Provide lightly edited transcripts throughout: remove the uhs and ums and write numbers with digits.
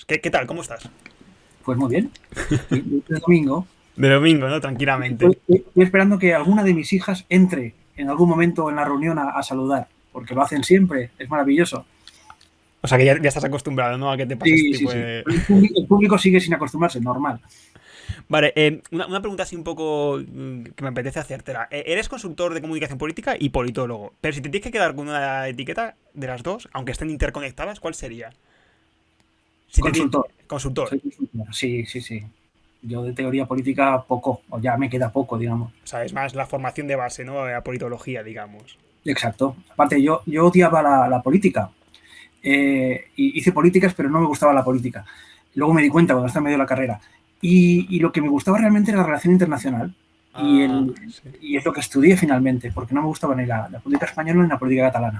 buenas. ¿Qué tal? ¿Cómo estás? Pues muy bien. Es domingo. De domingo, ¿no? Estoy, Tranquilamente. estoy esperando que alguna de mis hijas entre en algún momento en la reunión a saludar, porque lo hacen siempre. Es maravilloso. O sea que ya estás acostumbrado, ¿no? A que te pase ese Sí, sí, tipo sí. de... El público sigue sin acostumbrarse, normal. Vale, una pregunta así un poco que me apetece hacértela. Eres consultor de comunicación política y politólogo, pero si te tienes que quedar con una etiqueta de las dos, aunque estén interconectadas, ¿cuál sería? Si te Consultor. consultor. Soy consultor. Sí, sí, sí. Yo de teoría política poco, o ya me queda poco, digamos. O sea, es más la formación de base, ¿no? La politología, digamos. Exacto. Aparte, yo odiaba la política. Y hice políticas, pero no me gustaba la política. Luego me di cuenta cuando estaba en medio de la carrera. Y lo que me gustaba realmente era la relación internacional. Y, Ah, el, sí. y es lo que estudié finalmente, porque no me gustaba ni la política española ni la política catalana.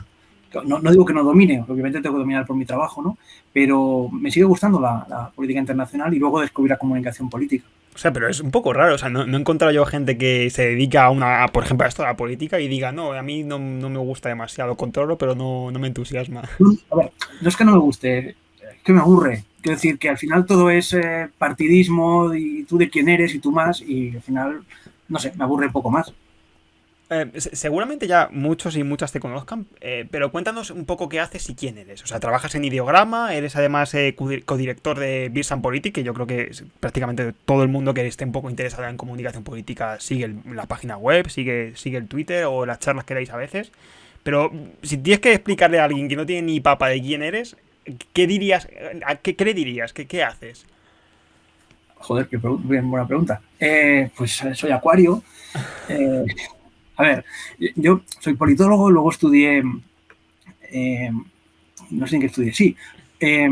No digo que no domine, obviamente tengo que dominar por mi trabajo, ¿no? Pero me sigue gustando la política internacional y luego descubrí la comunicación política. O sea, pero es un poco raro. O sea, no he encontrado yo gente que se dedica por ejemplo, a esto de la política y diga, no, a mí no me gusta demasiado, controlo, pero no me entusiasma. A ver, no es que no me guste, es que me aburre. Quiero decir que al final todo es partidismo y tú de quién eres y tú más, y al final, no sé, me aburre un poco más. Seguramente ya muchos y muchas te conozcan, pero cuéntanos un poco qué haces y quién eres. O sea, trabajas en Ideograma, eres además codirector de Beers and Politics, que yo creo que prácticamente todo el mundo que esté un poco interesado en comunicación política sigue la página web, sigue el Twitter o las charlas que dais a veces. Pero si tienes que explicarle a alguien que no tiene ni papa de quién eres, ¿qué dirías? ¿Qué le dirías? ¿Qué haces? Joder, qué bien, buena pregunta. Pues soy acuario. Eh, a ver, yo soy politólogo, luego estudié, eh, no sé en qué estudié, sí, eh,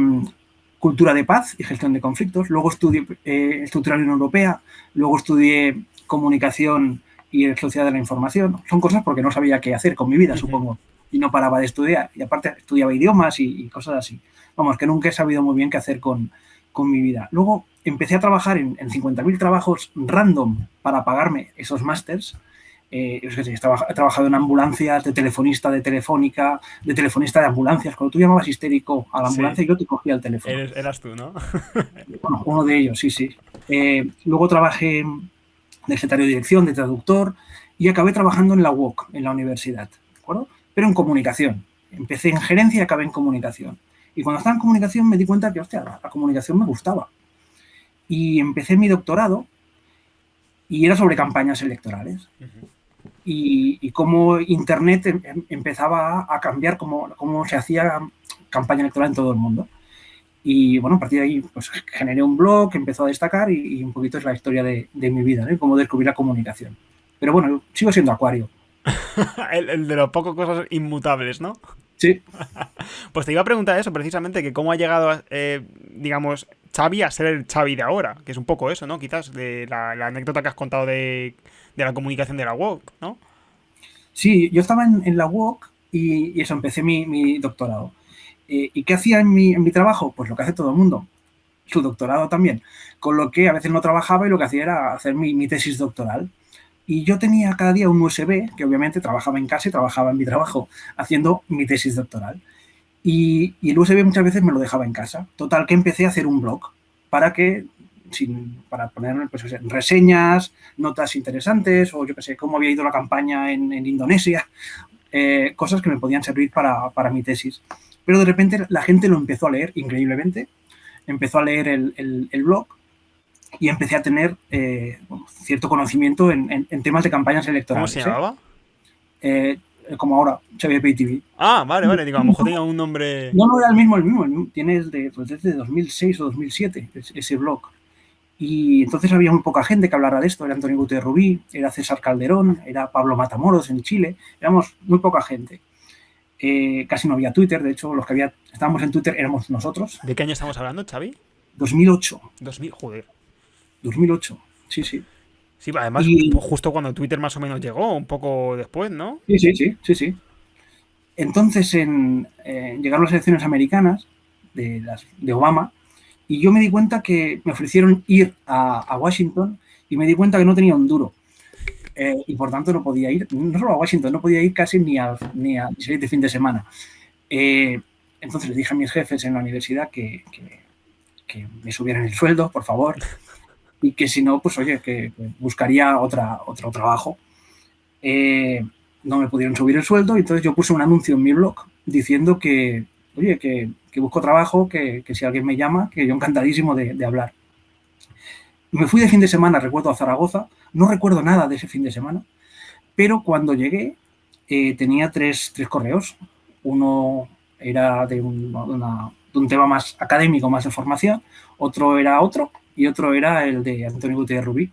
cultura de paz y gestión de conflictos, luego estudié estructura de la Unión Europea, luego estudié comunicación y sociedad de la información. Son cosas porque no sabía qué hacer con mi vida, supongo, y no paraba de estudiar. Y aparte estudiaba idiomas y cosas así. Vamos, que nunca he sabido muy bien qué hacer con mi vida. Luego empecé a trabajar en 50.000 trabajos random para pagarme esos másters. He trabajado en ambulancias, de telefonista de Telefónica, de telefonista de ambulancias. Cuando tú llamabas histérico a la Sí, ambulancia, yo te cogía el teléfono. eras tú, ¿no? Bueno, uno de ellos, sí, sí. Luego trabajé de secretario de dirección, de traductor, y acabé trabajando en la UOC, en la universidad, ¿de acuerdo? Pero en comunicación. Empecé en gerencia y acabé en comunicación. Y cuando estaba en comunicación me di cuenta que, hostia, la comunicación me gustaba. Y empecé mi doctorado y era sobre campañas electorales. Y cómo Internet empezaba a cambiar cómo se hacía campaña electoral en todo el mundo. Y bueno, a partir de ahí pues, generé un blog que empezó a destacar y un poquito es la historia de mi vida, ¿no? Cómo descubrí la comunicación. Pero bueno, sigo siendo acuario. El de los pocos cosas inmutables, ¿no? Sí. Pues te iba a preguntar eso, precisamente, que cómo ha llegado, digamos, Xavi a ser el Xavi de ahora, que es un poco eso, ¿no? Quizás de la anécdota que has contado de la comunicación de la WOC, ¿no? Sí, yo estaba en la UOC y eso, empecé mi doctorado. ¿Y qué hacía en mi trabajo? Pues lo que hace todo el mundo, su doctorado también. Con lo que a veces no trabajaba y lo que hacía era hacer mi tesis doctoral. Y yo tenía cada día un USB, que obviamente trabajaba en casa y trabajaba en mi trabajo, haciendo mi tesis doctoral. Y el USB muchas veces me lo dejaba en casa. Total, que empecé a hacer un blog para que para poner pues, reseñas, notas interesantes o yo qué sé, cómo había ido la campaña en Indonesia, cosas que me podían servir para mi tesis. Pero de repente la gente lo empezó a leer increíblemente, empezó a leer el blog y empecé a tener cierto conocimiento en temas de campañas ¿Cómo se electorales. llamaba? Eh, Como ahora, Xavier Pay TV. Ah, vale, digo, a lo mejor tenía un nombre... No, no era el mismo. Tiene desde 2006 o 2007 ese blog. Y entonces había muy poca gente que hablara de esto. Era Antonio Gutiérrez Rubí, era César Calderón, era Pablo Matamoros en Chile. Éramos muy poca gente. Casi no había Twitter. De hecho, los que estábamos en Twitter éramos nosotros. ¿De qué año estamos hablando, Xavi? 2008. 2000, joder. 2008. Sí, sí. Sí, además, Y pues, justo cuando Twitter más o menos llegó, un poco después, ¿no? sí, sí, sí, sí, sí. Entonces llegaron las elecciones americanas de Obama y yo me di cuenta que me ofrecieron ir a Washington y me di cuenta que no tenía un duro. Y por tanto no podía ir, no solo a Washington, no podía ir casi ni a salir de fin de semana. Entonces le dije a mis jefes en la universidad que que me subieran el sueldo, por favor, y que si no, pues oye, que buscaría otro trabajo. No me pudieron subir el sueldo, y entonces yo puse un anuncio en mi blog diciendo que, oye, que busco trabajo, que si alguien me llama, que yo encantadísimo de hablar. Me fui de fin de semana, recuerdo, a Zaragoza, no recuerdo nada de ese fin de semana, pero cuando llegué tenía tres correos. Uno era de un tema más académico, más de formación, otro era y otro era el de Antonio Gutiérrez Rubí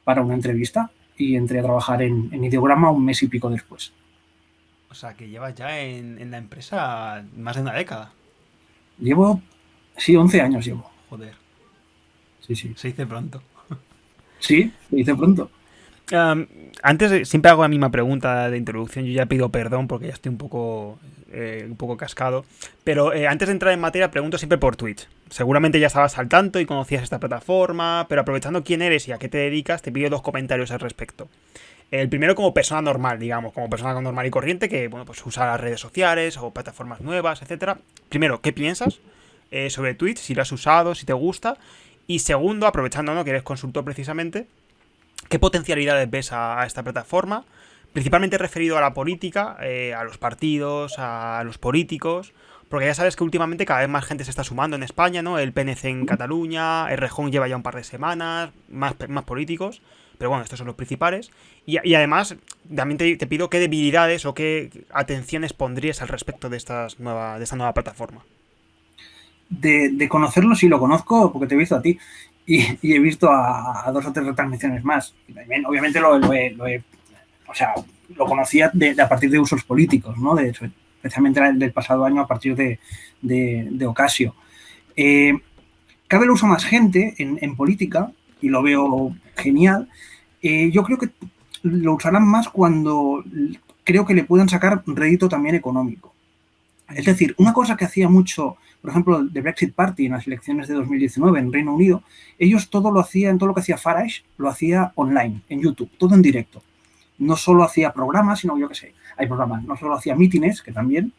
para una entrevista, y entré a trabajar en Ideograma un mes y pico después. O sea, que llevas ya en la empresa más de una década. Llevo, sí, 11 años llevo. Joder, Sí, sí. se dice pronto. Sí, lo hice pronto. Um, siempre hago la misma pregunta de introducción. Yo ya pido perdón porque ya estoy un poco cascado. Pero antes de entrar en materia, pregunto siempre por Twitch. Seguramente ya estabas al tanto y conocías esta plataforma, pero aprovechando quién eres y a qué te dedicas, te pido 2 comentarios al respecto. El primero como persona normal, digamos, como persona normal y corriente que, bueno, pues usa las redes sociales o plataformas nuevas, etcétera. Primero, ¿qué piensas sobre Twitch? Si lo has usado, si te gusta. Y segundo, aprovechando, ¿no?, que eres consultor precisamente, ¿qué potencialidades ves a esta plataforma? Principalmente referido a la política, a los partidos, a los políticos, porque ya sabes que últimamente cada vez más gente se está sumando en España, ¿no? El PNC en Cataluña, el Rejón lleva ya un par de semanas, más políticos, pero bueno, estos son los principales. Y además, también te pido qué debilidades o qué atenciones pondrías al respecto de esta nueva plataforma. De conocerlo, sí lo conozco, porque te he visto a ti y he visto a 2 o 3 retransmisiones más. Y también, obviamente, o sea, lo conocía a partir de usos políticos, ¿no? Especialmente del pasado año, a partir de Ocasio. Cada vez lo usa más gente en política, y lo veo genial. Yo creo que lo usarán más cuando creo que le puedan sacar rédito también económico. Es decir, una cosa que hacía mucho, por ejemplo, The Brexit Party en las elecciones de 2019 en Reino Unido, ellos todo lo que hacía Farage, lo hacía online, en YouTube, todo en directo. No solo hacía programas, sino, yo qué sé, hay programas, no solo hacía mítines, que también,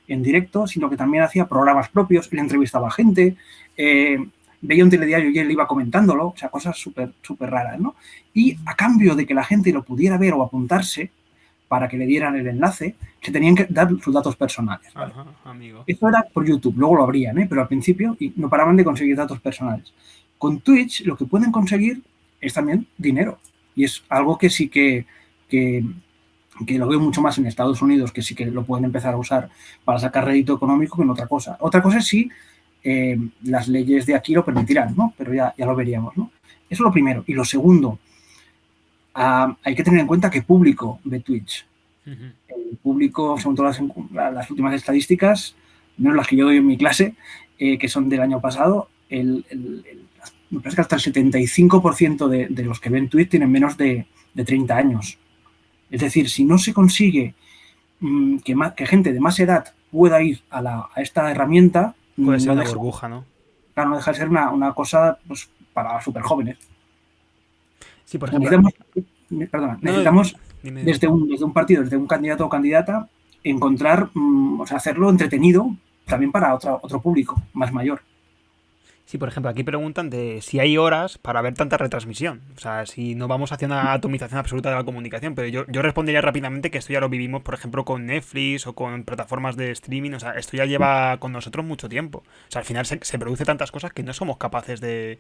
en directo, sino que también hacía programas propios, él entrevistaba a gente, veía un telediario y él iba comentándolo, o sea, cosas súper raras, ¿no? Y a cambio de que la gente lo pudiera ver o apuntarse, para que le dieran el enlace, se tenían que dar sus datos personales, ¿vale? Ajá, amigo. Esto era por YouTube, luego lo abrían, pero al principio no paraban de conseguir datos personales. Con Twitch lo que pueden conseguir es también dinero, y es algo que sí que lo veo mucho más en Estados Unidos, que sí que lo pueden empezar a usar para sacar rédito económico, que en otra cosa. Otra cosa es si las leyes de aquí lo permitirán, ¿no? Pero ya lo veríamos, ¿no? Eso es lo primero. Y lo segundo, hay que tener en cuenta qué público ve Twitch. El público, según todas las últimas estadísticas, menos las que yo doy en mi clase, que son del año pasado, me parece que hasta el 75% de los que ven Twitch tienen menos de 30 años. Es decir, si no se consigue que gente de más edad pueda ir a esta herramienta, puede ser una burbuja, ¿no? Claro, no deja de ser una cosa, pues, para súper jóvenes. Sí, por ejemplo. Necesitamos desde un partido, desde un candidato o candidata, encontrar, o sea, hacerlo entretenido también para otro público más mayor. Sí, por ejemplo, aquí preguntan de si hay horas para ver tanta retransmisión. O sea, si no vamos hacia una atomización absoluta de la comunicación. Pero yo respondería rápidamente que esto ya lo vivimos, por ejemplo, con Netflix o con plataformas de streaming. O sea, esto ya lleva con nosotros mucho tiempo. O sea, al final se produce tantas cosas que no somos capaces de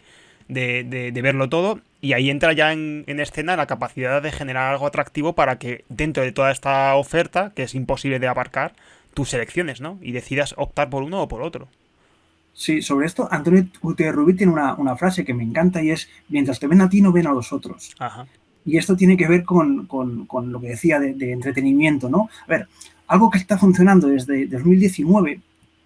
verlo todo. Y ahí entra ya en escena la capacidad de generar algo atractivo para que dentro de toda esta oferta, que es imposible de abarcar, tus selecciones, ¿no? Y decidas optar por uno o por otro. Sí, sobre esto, Antonio Gutiérrez Rubí tiene una frase que me encanta, y es: mientras te ven a ti, no ven a los otros. Ajá. Y esto tiene que ver con lo que decía de entretenimiento, ¿no? A ver, algo que está funcionando desde 2019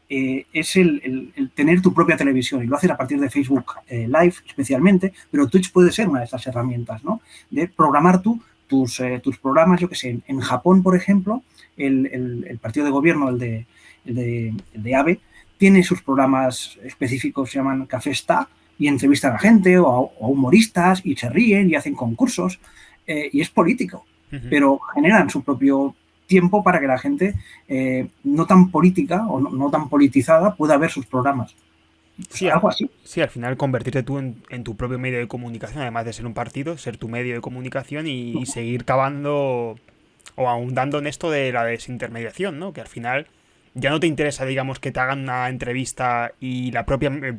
es el tener tu propia televisión, y lo haces a partir de Facebook Live especialmente, pero Twitch puede ser una de estas herramientas, ¿no? De programar tus programas, yo que sé. En Japón, por ejemplo, el partido de gobierno, el de Abe, tiene sus programas específicos, se llaman Café Está, y entrevistan a gente o a humoristas, y se ríen y hacen concursos, y es político, pero generan su propio tiempo para que la gente no tan política o no tan politizada pueda ver sus programas. Pues Sí, algo así. sí, al final convertirte tú en tu propio medio de comunicación, además de ser un partido, ser tu medio de comunicación y seguir cavando o ahondando en esto de la desintermediación, ¿no? Que al final ya no te interesa, digamos, que te hagan una entrevista y el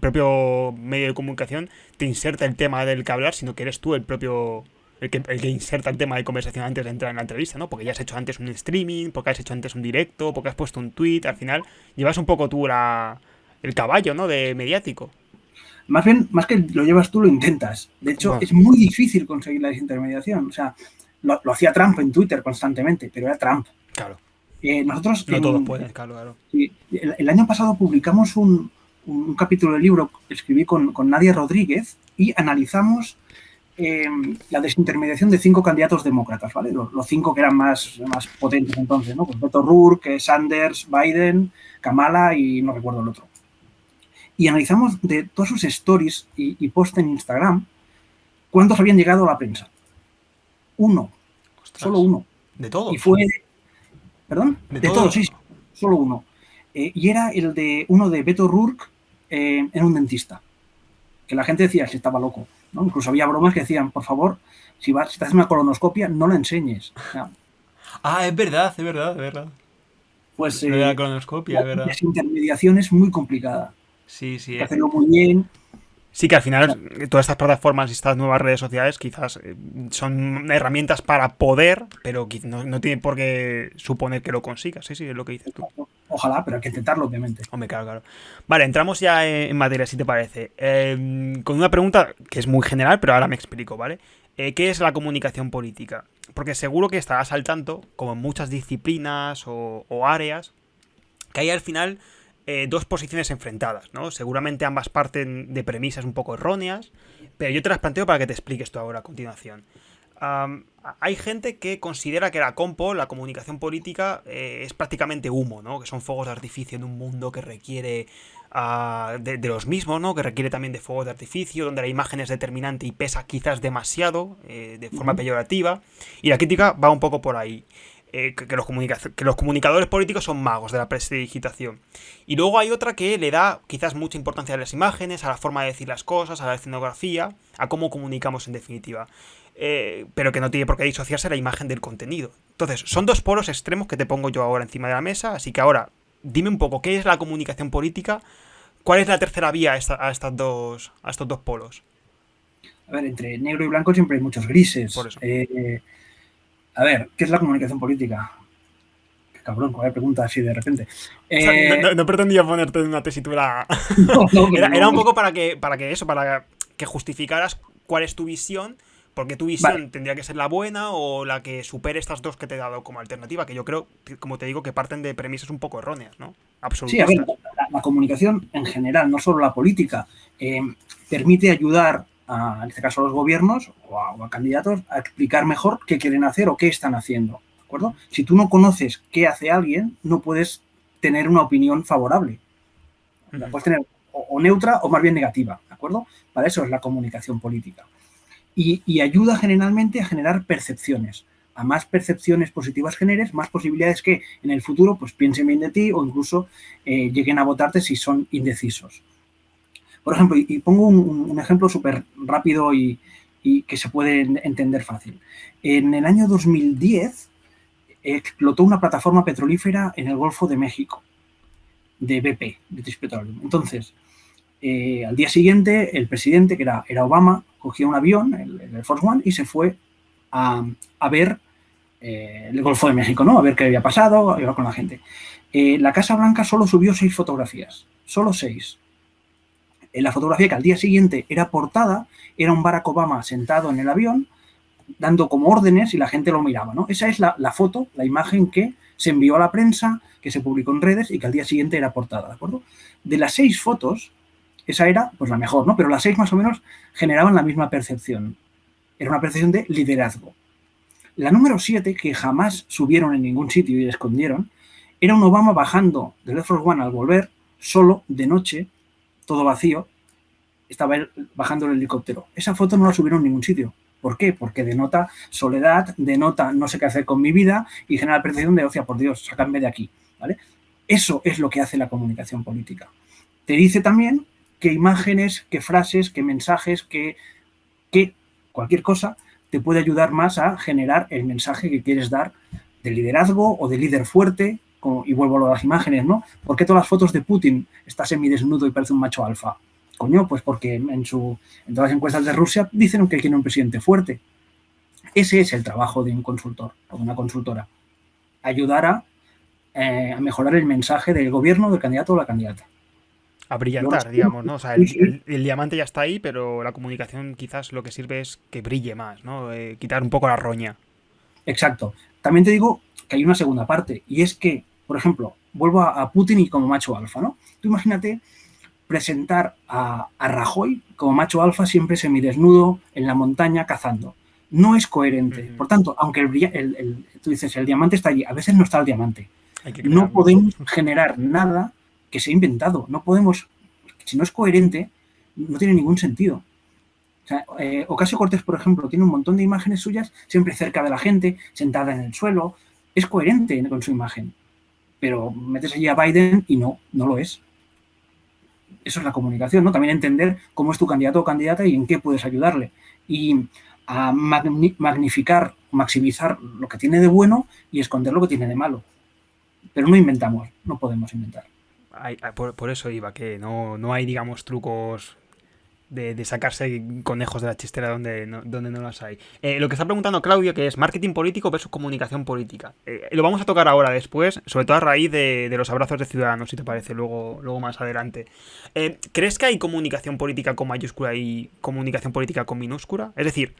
propio medio de comunicación te inserta el tema del que hablar, sino que eres tú el que inserta el tema de conversación antes de entrar en la entrevista, ¿no? Porque ya has hecho antes un streaming, porque has hecho antes un directo, porque has puesto un tweet, al final llevas un poco tú el caballo, ¿no? De mediático. Más bien, más que lo llevas tú, lo intentas. De hecho, Bueno, es muy difícil conseguir la desintermediación. O sea, lo hacía Trump en Twitter constantemente, pero era Trump. claro. Nosotros No todos pueden, claro, claro. el año pasado publicamos un capítulo del libro que escribí con Nadia Rodríguez y analizamos la desintermediación de 5 candidatos demócratas, ¿vale? Los 5 que eran más potentes entonces, ¿no? Pues Beto O'Rourke, Sanders, Biden, Kamala y no recuerdo el otro. Y analizamos de todas sus stories y posts en Instagram cuántos habían llegado a la prensa. Uno, solo Ostras. uno. De Y todos. fue, ¿perdón? De De todos, todos. sí, solo uno. Y era uno de Beto O'Rourke en un dentista. Que la gente decía que estaba loco, ¿no? Incluso había bromas que decían, por favor, si te haces una colonoscopia, no la enseñes. O sea, Ah, es verdad, es verdad, es verdad. pues Lo de la colonoscopia, la es verdad. desintermediación es muy complicada. Sí, Hay sí. que hacerlo muy bien. Sí que al O sea, final todas estas plataformas y estas nuevas redes sociales quizás son herramientas para poder, pero no tiene por qué suponer que lo consigas. Sí, sí, es lo que dices tú. ojalá, pero hay que intentarlo, obviamente. Hombre, claro, claro. Vale, entramos ya en materia, si te parece. Con una pregunta que es muy general, pero ahora me explico, ¿vale? ¿Qué es la comunicación política? Porque seguro que estarás al tanto, como en muchas disciplinas o áreas, que hay al final dos posiciones enfrentadas, ¿no? Seguramente ambas parten de premisas un poco erróneas, pero yo te las planteo para que te expliques tú ahora a continuación. Um, Hay gente que considera que la compo, la comunicación política, es prácticamente humo, ¿no? Que son fuegos de artificio en un mundo que requiere de los mismos, ¿no? Que requiere también de fuegos de artificio, donde la imagen es determinante y pesa quizás demasiado, de Uh forma -huh. peyorativa. Y la crítica va un poco por ahí. Que los comunicadores políticos son magos de la prestidigitación. Y luego hay otra que le da quizás mucha importancia a las imágenes, a la forma de decir las cosas, a la escenografía, a cómo comunicamos en definitiva. Pero que no tiene por qué disociarse la imagen del contenido. Entonces, son dos polos extremos que te pongo yo ahora encima de la mesa, así que ahora dime un poco qué es la comunicación política, cuál es la tercera vía a estos dos polos. A ver, entre negro y blanco siempre hay muchos Por grises. eso. A ver, ¿qué es la comunicación política? Qué cabrón, vaya pregunta así de repente. O sea, no pretendía ponerte en una tesitura. No, no, pero Era no. un poco para que justificaras cuál es tu visión, porque tu Vale. visión tendría que ser la buena o la que supere estas dos que te he dado como alternativa, que yo creo, como te digo, que parten de premisas un poco erróneas, ¿no? Sí, a ver, Absolutistas. la comunicación en general, no solo la política, permite ayudar, en este caso a los gobiernos o a candidatos, a explicar mejor qué quieren hacer o qué están haciendo. ¿De acuerdo? Si tú no conoces qué hace alguien, no puedes tener una opinión favorable. La puedes tener o neutra o más bien negativa. ¿De acuerdo? Para eso es la comunicación política. Y ayuda generalmente a generar percepciones. A más percepciones positivas generes, más posibilidades que en el futuro pues piensen bien de ti o incluso lleguen a votarte si son indecisos. Por ejemplo, y pongo un ejemplo súper rápido y que se puede entender fácil. En el año 2010 explotó una plataforma petrolífera en el Golfo de México, de BP, British Petroleum. Entonces, al día siguiente, el presidente, que era Obama, cogió un avión, el Air Force One, y se fue a ver el Golfo de México, ¿no? A ver qué había pasado, a hablar con la gente. La Casa Blanca solo subió 6 fotografías, solo 6. La fotografía que al día siguiente era portada era un Barack Obama sentado en el avión, dando como órdenes y la gente lo miraba, ¿no? Esa es la foto, la imagen que se envió a la prensa, que se publicó en redes y que al día siguiente era portada, ¿de acuerdo? De las 6 fotos, esa era pues la mejor, ¿no? Pero las 6 más o menos generaban la misma percepción. Era una percepción de liderazgo. La número 7, que jamás subieron en ningún sitio y escondieron, era un Obama bajando del Air Force One al volver, solo, de noche, todo vacío, estaba él bajando el helicóptero. Esa foto no la subieron en ningún sitio. ¿Por qué? Porque denota soledad, denota no sé qué hacer con mi vida y genera la percepción de, hostia, por Dios, sácame de aquí, ¿vale? Eso es lo que hace la comunicación política. Te dice también qué imágenes, qué frases, qué mensajes, qué cualquier cosa te puede ayudar más a generar el mensaje que quieres dar de liderazgo o de líder fuerte. Y vuelvo a lo de las imágenes, ¿no? ¿Por qué todas las fotos de Putin está semidesnudo y parece un macho alfa? Coño, pues porque en todas las encuestas de Rusia dicen que quiere un presidente fuerte. Ese es el trabajo de un consultor o de una consultora. Ayudar a mejorar el mensaje del gobierno, del candidato o la candidata. A brillantar, digamos, ¿no? O sea, el diamante ya está ahí, pero la comunicación quizás lo que sirve es que brille más, ¿no? Quitar un poco la roña. Exacto. También te digo que hay una segunda parte, y es que, por ejemplo, vuelvo a Putin y como macho alfa, ¿no? Tú imagínate presentar a Rajoy como macho alfa siempre semidesnudo en la montaña cazando. No es coherente. Por tanto, aunque tú dices, el diamante está allí, a veces no está el diamante. No podemos generar nada que se ha inventado. No podemos, si no es coherente, no tiene ningún sentido. O sea, Ocasio-Cortez, por ejemplo, tiene un montón de imágenes suyas siempre cerca de la gente, sentada en el suelo. Es coherente con su imagen. Pero metes allí a Biden y no lo es. Eso es la comunicación, ¿no? También entender cómo es tu candidato o candidata y en qué puedes ayudarle. Y a magnificar, maximizar lo que tiene de bueno y esconder lo que tiene de malo. Pero no inventamos, no podemos inventar. Por eso iba, que no hay, digamos, trucos de sacarse conejos de la chistera donde no las hay. Lo que está preguntando Claudio, que es marketing político versus comunicación política. Lo vamos a tocar ahora después, sobre todo a raíz de los abrazos de Ciudadanos, si te parece, luego más adelante. ¿Crees que hay comunicación política con mayúscula y comunicación política con minúscula? Es decir,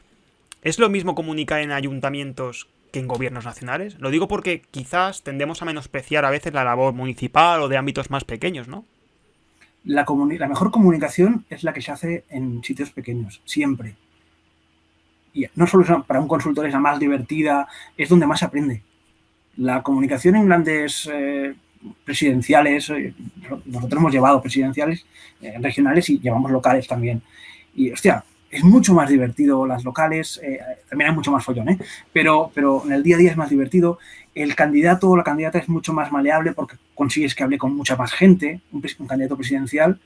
¿es lo mismo comunicar en ayuntamientos que en gobiernos nacionales? Lo digo porque quizás tendemos a menospreciar a veces la labor municipal o de ámbitos más pequeños, ¿no? La mejor comunicación es la que se hace en sitios pequeños, siempre. Y no solo para un consultor es la más divertida, es donde más se aprende. La comunicación en grandes presidenciales, nosotros hemos llevado presidenciales regionales y llevamos locales también. Y, hostia, es mucho más divertido las locales, también hay mucho más follón, pero en el día a día es más divertido. El candidato o la candidata es mucho más maleable porque consigues que hable con mucha más gente. Un candidato presidencial,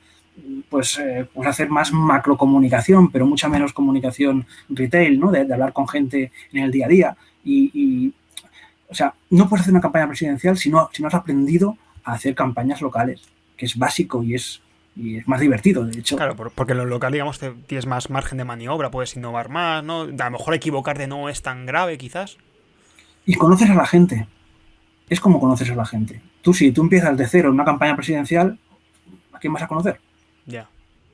pues hacer más macrocomunicación, pero mucha menos comunicación retail, ¿no? De hablar con gente en el día a día. O sea, no puedes hacer una campaña presidencial si no has aprendido a hacer campañas locales, que es básico y es más divertido, de hecho. Claro, porque en lo local, digamos, tienes más margen de maniobra, puedes innovar más, ¿no? A lo mejor equivocarte no es tan grave, quizás. Y conoces a la gente. Es como conoces a la gente. Si tú empiezas de cero en una campaña presidencial, ¿a quién vas a conocer? Ya.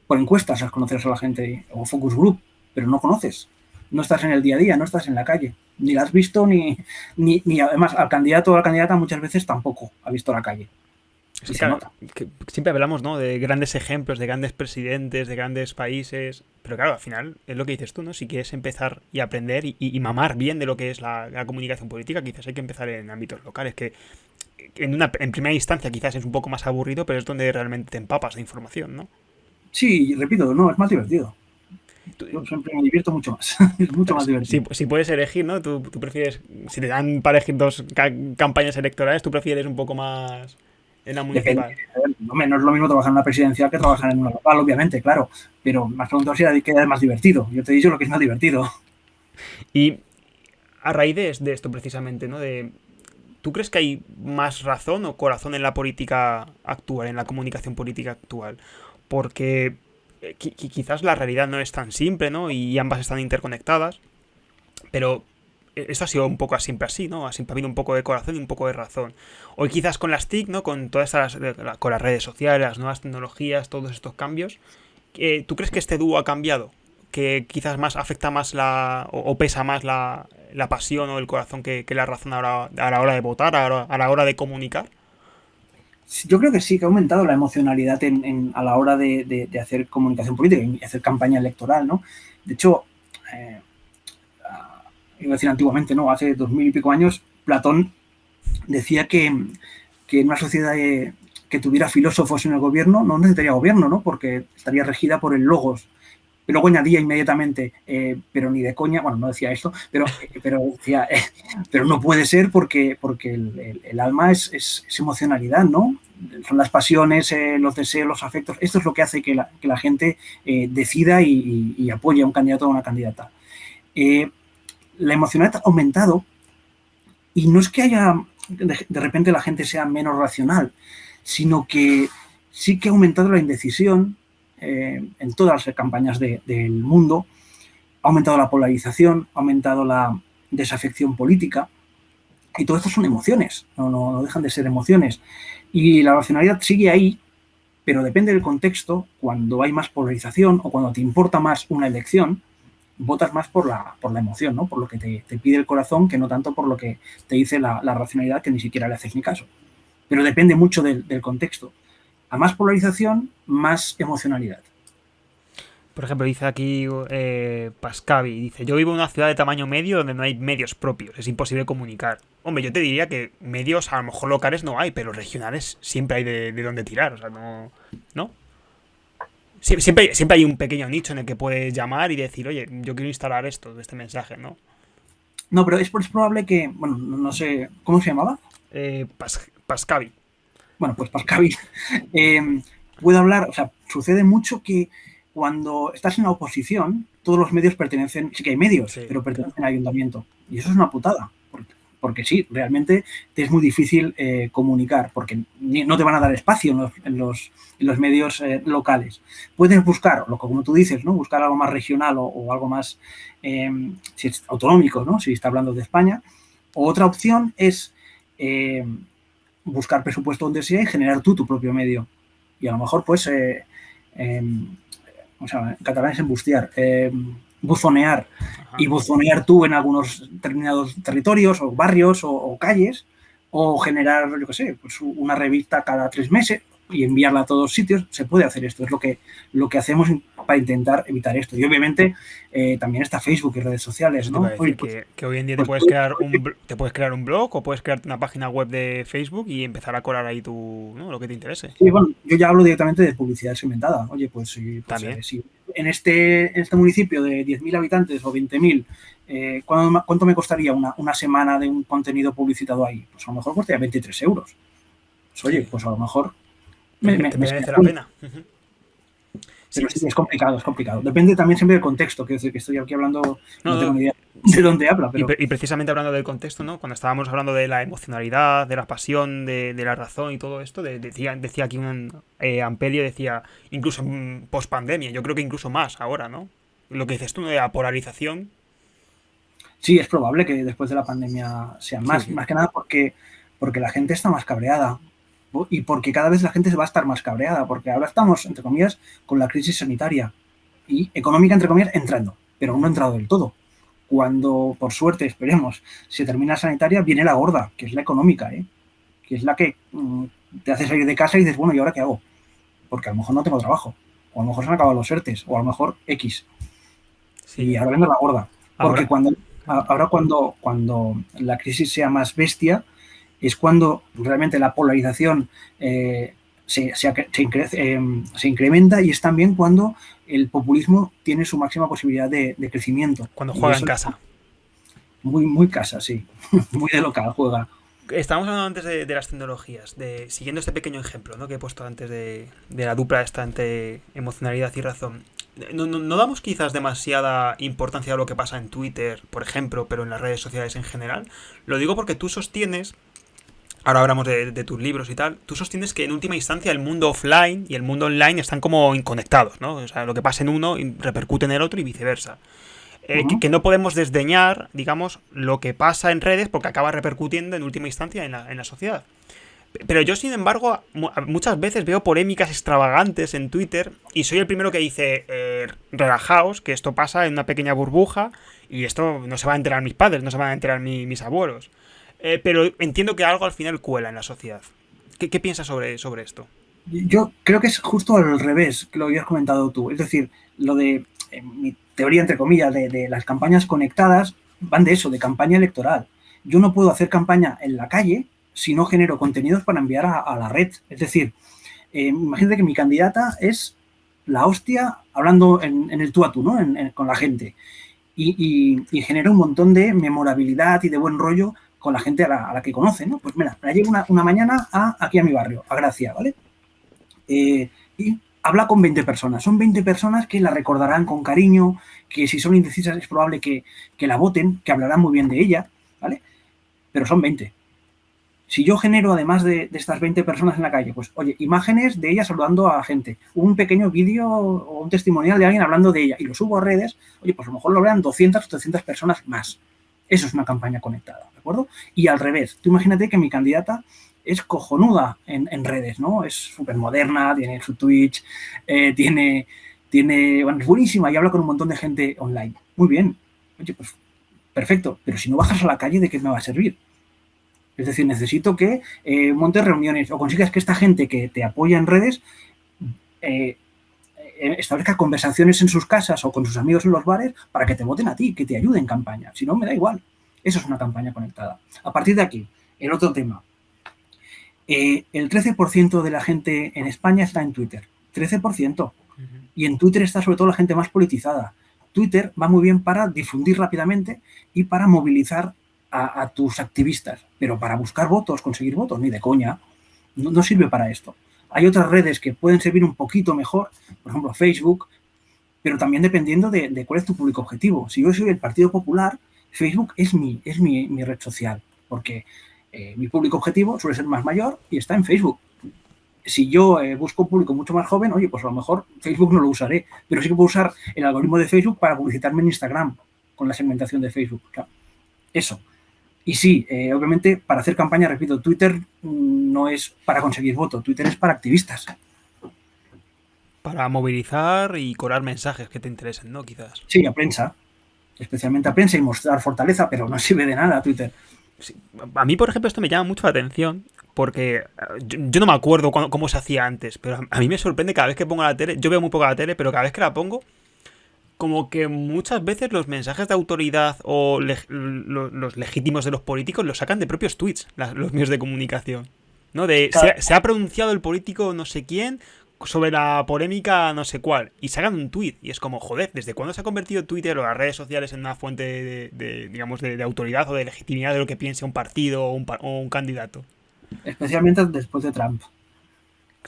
Por encuestas conoces a la gente, o focus group, pero no conoces. No estás en el día a día, no estás en la calle. Ni la has visto, ni además al candidato o a la candidata muchas veces tampoco ha visto la calle. Sí, claro, que siempre hablamos, ¿no? De grandes ejemplos, de grandes presidentes, de grandes países. Pero claro, al final es lo que dices tú, ¿no? Si quieres empezar y aprender y mamar bien de lo que es la comunicación política, quizás hay que empezar en ámbitos locales, que en primera instancia quizás es un poco más aburrido, pero es donde realmente te empapas de información, ¿no? Sí, repito, no, es más divertido. Yo siempre me divierto mucho más. Es mucho más divertido. Si puedes elegir, ¿no? Tú prefieres, si te dan para elegir dos campañas electorales, tú prefieres un poco más en la municipal. No es lo mismo trabajar en una presidencial que trabajar en una local, obviamente, claro. Pero me has preguntado si es más divertido. Yo te he dicho lo que es más divertido. Y a raíz de esto, precisamente, ¿no? ¿Tú crees que hay más razón o corazón en la política actual, en la comunicación política actual? Porque quizás la realidad no es tan simple, ¿no? Y ambas están interconectadas. Pero esto ha sido un poco siempre así, ¿no? Siempre ha habido un poco de corazón y un poco de razón. Hoy quizás con las TIC, ¿no? Con todas con las redes sociales, las nuevas tecnologías, todos estos cambios, ¿tú crees que este dúo ha cambiado? Que quizás más afecta más o pesa más la pasión o el corazón que la razón a la hora de votar, a la hora de comunicar. Yo creo que sí, que ha aumentado la emocionalidad a la hora de hacer comunicación política y hacer campaña electoral, ¿no? De hecho, iba a decir antiguamente, ¿no? Hace 2000 y pico años, Platón decía que en una sociedad que tuviera filósofos en el gobierno no necesitaría gobierno, ¿no? Porque estaría regida por el logos. Pero luego añadía inmediatamente, pero ni de coña, bueno, no decía esto, pero decía, pero no puede ser porque el alma es emocionalidad, ¿no? Son las pasiones, los deseos, los afectos. Esto es lo que hace que la gente decida y apoye a un candidato o a una candidata. La emocionalidad ha aumentado y no es que haya, de repente la gente sea menos racional, sino que sí que ha aumentado la indecisión en todas las campañas del mundo, ha aumentado la polarización, ha aumentado la desafección política, y todo esto son emociones, no dejan de ser emociones. Y la racionalidad sigue ahí, pero depende del contexto. Cuando hay más polarización o cuando te importa más una elección, votas más por la emoción, ¿no? Por lo que te pide el corazón, que no tanto por lo que te dice la racionalidad, que ni siquiera le haces ni caso. Pero depende mucho del contexto. A más polarización, más emocionalidad. Por ejemplo, dice aquí Pascavi, dice, yo vivo en una ciudad de tamaño medio donde no hay medios propios, es imposible comunicar. Hombre, yo te diría que medios a lo mejor locales no hay, pero regionales siempre hay de dónde tirar, o sea, no... ¿No? Siempre hay un pequeño nicho en el que puedes llamar y decir, oye, yo quiero instalar esto, este mensaje, ¿no? No, pero es probable que, bueno, no sé, ¿cómo se llamaba? Pascavi. Bueno, pues Pascavi puede hablar, o sea, sucede mucho que cuando estás en la oposición, todos los medios pertenecen, sí que hay medios, Sí, pero pertenecen claro. al ayuntamiento. Y eso es una putada, porque sí, realmente te es muy difícil comunicar, porque no te van a dar espacio en los medios locales. Puedes buscar, como tú dices, ¿no? Buscar algo más regional o algo más si es autonómico, ¿no? Si está hablando de España. O otra opción es buscar presupuesto donde sea y generar tú tu propio medio. Y a lo mejor, pues, o sea, en catalán es embustear, buzonear, y Ajá. buzonear tú en algunos determinados territorios o barrios o calles, o generar, yo qué sé, pues una revista cada 3 meses y enviarla a todos sitios. Se puede hacer esto, es lo que hacemos para intentar evitar esto. Y obviamente también está Facebook y redes sociales, Eso te iba a ¿no? Oye, decir, que hoy en día pues, te puedes crear un blog o puedes crearte una página web de Facebook y empezar a colar ahí ¿no? Lo que te interese. sí, bueno, yo ya hablo directamente de publicidad segmentada. Oye, pues, También. si en este municipio de 10.000 habitantes o 20.000, ¿cuánto me costaría una semana de un contenido publicitado ahí? Pues a lo mejor costaría 23 euros. Pues, oye, Sí. pues a lo mejor Te me sale merece a la cuenta. pena. Ujú. Sí, Pero sí, es complicado, es complicado. Depende también siempre del contexto. Quiero decir que estoy aquí hablando, No, no tengo no. ni idea de Sí. dónde habla, pero Y precisamente hablando del contexto, ¿no? Cuando estábamos hablando de la emocionalidad, de la pasión, de la razón y todo esto, decía aquí un Ampelio, decía, incluso post pandemia, yo creo que incluso más ahora, ¿no? Lo que dices tú de la polarización. sí, es probable que después de la pandemia sea Sí, más sí. que nada porque la gente está más cabreada y porque cada vez la gente se va a estar más cabreada, porque ahora estamos, entre comillas, con la crisis sanitaria y económica, entre comillas, entrando, pero no ha entrado del todo. Cuando, por suerte, esperemos, se termina la sanitaria, viene la gorda, que es la económica, que es la que te hace salir de casa y dices, bueno, ¿y ahora qué hago? Porque a lo mejor no tengo trabajo, o a lo mejor se han acabado los ERTES, o a lo mejor X. Y Sí. ahora vengo la gorda. Porque Ahora, ahora cuando la crisis sea más bestia, es cuando realmente la polarización se incrementa y es también cuando el populismo tiene su máxima posibilidad de crecimiento. cuando Y juega en eso es casa. muy, muy casa, sí. Muy de local juega. Estábamos hablando antes de las tecnologías, siguiendo este pequeño ejemplo, ¿no? Que he puesto antes de la dupla esta entre emocionalidad y razón. No damos quizás demasiada importancia a lo que pasa en Twitter, por ejemplo, pero en las redes sociales en general. Lo digo porque tú sostienes, ahora hablamos de tus libros y tal, tú sostienes que en última instancia el mundo offline y el mundo online están como inconectados, ¿no? O sea, lo que pasa en uno repercute en el otro y viceversa. Ujú. Que no podemos desdeñar, digamos, lo que pasa en redes porque acaba repercutiendo en última instancia en la sociedad. Pero yo, sin embargo, muchas veces veo polémicas extravagantes en Twitter y soy el primero que dice, relajaos, que esto pasa en una pequeña burbuja y esto no se va a enterar mis padres, no se van a enterar mis abuelos. Pero entiendo que algo al final cuela en la sociedad. ¿Qué piensas sobre esto? Yo creo que es justo al revés que lo habías comentado tú. Es decir, lo de mi teoría, entre comillas, de las campañas conectadas van de eso, de campaña electoral. Yo no puedo hacer campaña en la calle si no genero contenidos para enviar a la red. Es decir, imagínate que mi candidata es la hostia hablando en el tú a tú, ¿no? Con la gente. Y genera un montón de memorabilidad y de buen rollo con la gente a la que conoce, ¿no? Pues mira, la llevo una mañana aquí a mi barrio, a Gracia, ¿vale? Y habla con 20 personas. Son 20 personas que la recordarán con cariño, que si son indecisas es probable que la voten, que hablarán muy bien de ella, ¿vale? Pero son 20. Si yo genero, además de estas 20 personas en la calle, pues, oye, imágenes de ella saludando a gente, un pequeño vídeo o un testimonial de alguien hablando de ella y lo subo a redes, oye, pues a lo mejor lo vean 200 o 300 personas más. Eso es una campaña conectada, ¿de acuerdo? Y al revés, tú imagínate que mi candidata es cojonuda en redes, ¿no? Es súper moderna, tiene su Twitch, bueno, es buenísima y habla con un montón de gente online. Muy bien, oye, pues perfecto, pero si no bajas a la calle, ¿de qué me va a servir? Es decir, necesito que montes reuniones o consigas que esta gente que te apoya en redes establezca conversaciones en sus casas o con sus amigos en los bares para que te voten a ti, que te ayuden en campaña. Si no, me da igual. Eso es una campaña conectada. A partir de aquí, el otro tema. El 13% de la gente en España está en Twitter. 13%. Y en Twitter está sobre todo la gente más politizada. Twitter va muy bien para difundir rápidamente y para movilizar a tus activistas, pero para buscar votos, conseguir votos, ni de coña, no sirve para esto. Hay otras redes que pueden servir un poquito mejor, por ejemplo Facebook, pero también dependiendo de cuál es tu público objetivo. Si yo soy el Partido Popular, Facebook es mi red social, porque mi público objetivo suele ser más mayor y está en Facebook. Si yo busco un público mucho más joven, oye, pues a lo mejor Facebook no lo usaré, pero sí que puedo usar el algoritmo de Facebook para publicitarme en Instagram con la segmentación de Facebook. O sea, eso. Y sí, obviamente, para hacer campaña, repito, Twitter no es para conseguir votos, Twitter es para activistas. Para movilizar y colar mensajes que te interesen, ¿no? Quizás. Sí, a prensa, especialmente a prensa y mostrar fortaleza, pero no sirve de nada Twitter. Sí. A mí, por ejemplo, esto me llama mucho la atención porque yo no me acuerdo cómo se hacía antes, pero a mí me sorprende cada vez que pongo la tele. Yo veo muy poco la tele, pero cada vez que la pongo, como que muchas veces los mensajes de autoridad o los legítimos de los políticos los sacan de propios tweets, los medios de comunicación. ¿No? Se ha pronunciado el político no sé quién sobre la polémica no sé cuál y sacan un tweet y es como, joder, ¿desde cuándo se ha convertido Twitter o las redes sociales en una fuente digamos, de autoridad o de legitimidad de lo que piense un partido o un candidato? Especialmente después de Trump.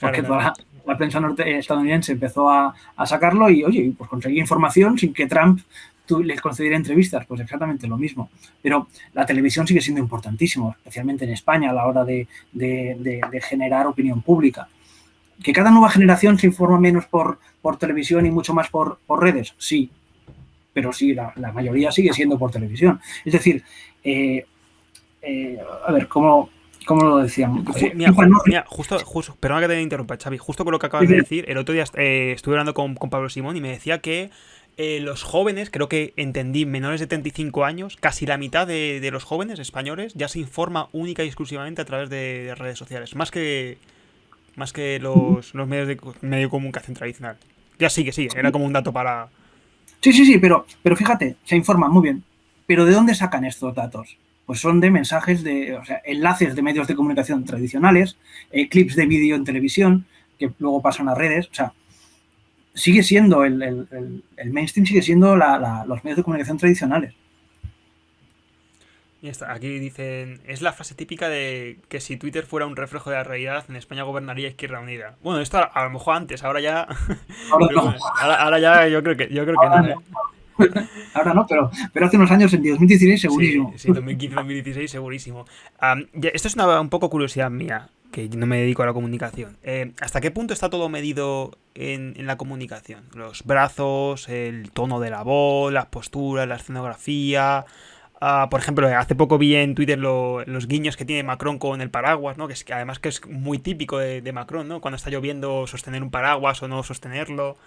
Porque claro. Toda la prensa estadounidense empezó a sacarlo y, oye, pues conseguí información sin que Trump les concediera entrevistas, pues exactamente lo mismo. Pero la televisión sigue siendo importantísimo, especialmente en España, a la hora de generar opinión pública. ¿Que cada nueva generación se informa menos por televisión y mucho más por redes? Sí, pero sí, la mayoría sigue siendo por televisión. Es decir, a ver, ¿cómo lo decíamos? Mira, justo, perdona que te interrumpa, Xavi, justo con lo que acabas de decir, el otro día estuve hablando con Pablo Simón y me decía que los jóvenes, creo que entendí, menores de 35 años, casi la mitad de los jóvenes españoles ya se informa única y exclusivamente a través de redes sociales, más que los medios de comunicación tradicional. Ya sí, era como un dato para... Sí, pero fíjate, se informan muy bien. ¿Pero de dónde sacan estos datos? Pues son de mensajes enlaces de medios de comunicación tradicionales, clips de vídeo en televisión, que luego pasan a redes. O sea, sigue siendo el mainstream, sigue siendo los medios de comunicación tradicionales. Y aquí dicen, es la frase típica de que si Twitter fuera un reflejo de la realidad, en España gobernaría Izquierda Unida. Bueno, esto a lo mejor antes, ahora ya... Ahora no. Bueno, ahora ya yo creo que no, ¿eh? Ahora no, pero hace unos años, en 2016, segurísimo. Sí, 2015-2016, segurísimo. Esto es un poco curiosidad mía, que no me dedico a la comunicación. ¿Hasta qué punto está todo medido en la comunicación? Los brazos, el tono de la voz, las posturas, la escenografía... por ejemplo, hace poco vi en Twitter los guiños que tiene Macron con el paraguas, ¿no? Que además que es muy típico de Macron, ¿no? Cuando está lloviendo, sostener un paraguas o no sostenerlo.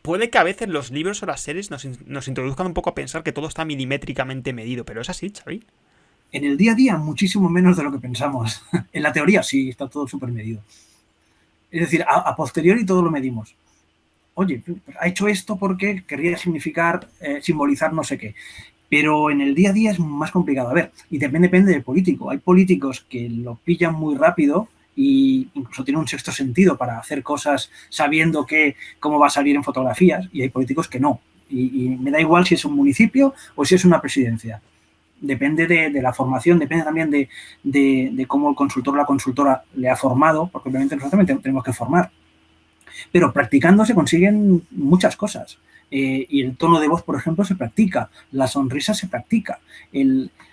Puede que a veces los libros o las series nos introduzcan un poco a pensar que todo está milimétricamente medido, pero ¿es así, Xavi? En el día a día, muchísimo menos de lo que pensamos. En la teoría sí, está todo súper medido. Es decir, a posteriori todo lo medimos. Oye, ha hecho esto porque querría simbolizar no sé qué. Pero en el día a día es más complicado. A ver, y también depende del político. Hay políticos que lo pillan muy rápido y incluso tiene un sexto sentido para hacer cosas sabiendo cómo va a salir en fotografías, y hay políticos que no. Y me da igual si es un municipio o si es una presidencia. Depende de la formación, depende también de cómo el consultor o la consultora le ha formado, porque obviamente nosotros también tenemos que formar. Pero practicando se consiguen muchas cosas. Y el tono de voz, por ejemplo, se practica. La sonrisa se practica.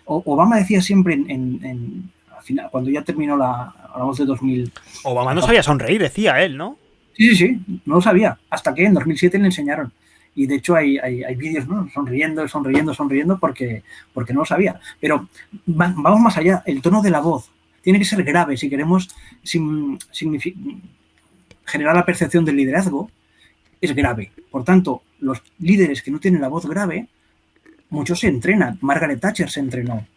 Obama decía siempre al final, cuando ya terminó hablamos de 2000. Obama no sabía sonreír, decía él, ¿no? Sí, no lo sabía. Hasta que en 2007 le enseñaron. Y de hecho hay vídeos, ¿no? Sonriendo porque no lo sabía. Pero vamos más allá. El tono de la voz tiene que ser grave si queremos generar la percepción del liderazgo. Es grave. Por tanto, los líderes que no tienen la voz grave, muchos se entrenan. Margaret Thatcher se entrenó.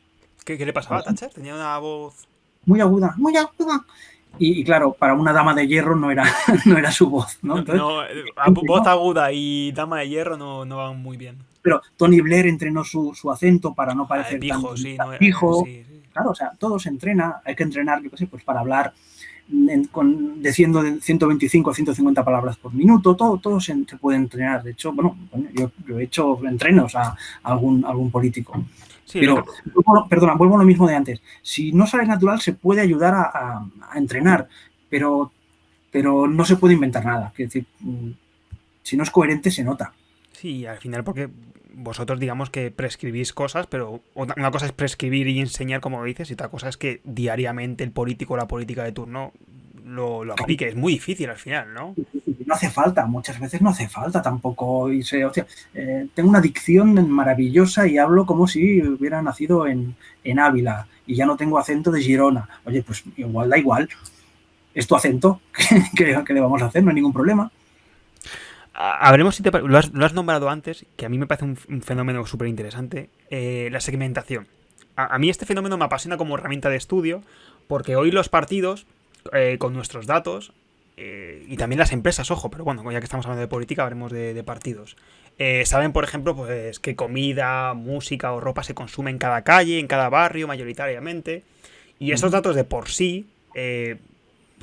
¿Qué le pasaba a Thatcher? Tenía una voz muy aguda. Y claro, para una dama de hierro no era su voz, ¿no? Entonces, voz aguda y dama de hierro no van muy bien. Pero Tony Blair entrenó su acento para no parecer pijo, tan sí, pijo. Sí. Claro, o sea, todo se entrena. Hay que entrenar, yo qué sé, pues para hablar de 125 a 150 palabras por minuto. Todo se puede entrenar. De hecho, bueno, yo he hecho entrenos a algún político. Sí, pero, vuelvo a lo mismo de antes. Si no sale natural, se puede ayudar a entrenar, pero no se puede inventar nada. Es decir, si no es coherente, se nota. Sí, al final, porque vosotros digamos que prescribís cosas, pero una cosa es prescribir y enseñar, como dices, y otra cosa es que diariamente el político o la política de turno lo aplique. Es muy difícil al final, ¿no? No hace falta, muchas veces no hace falta tampoco. Tengo una dicción maravillosa y hablo como si hubiera nacido en Ávila y ya no tengo acento de Girona. Oye, pues igual da igual. Es tu acento, ¿qué le vamos a hacer? No hay ningún problema. Habremos, lo has nombrado antes, que a mí me parece un fenómeno súper interesante, la segmentación. A mí este fenómeno me apasiona como herramienta de estudio, porque hoy los partidos, con nuestros datos, y también las empresas, ojo, pero bueno, ya que estamos hablando de política, hablemos de partidos. Saben, por ejemplo, pues qué comida, música o ropa se consume en cada calle, en cada barrio, mayoritariamente. Y esos datos de por sí,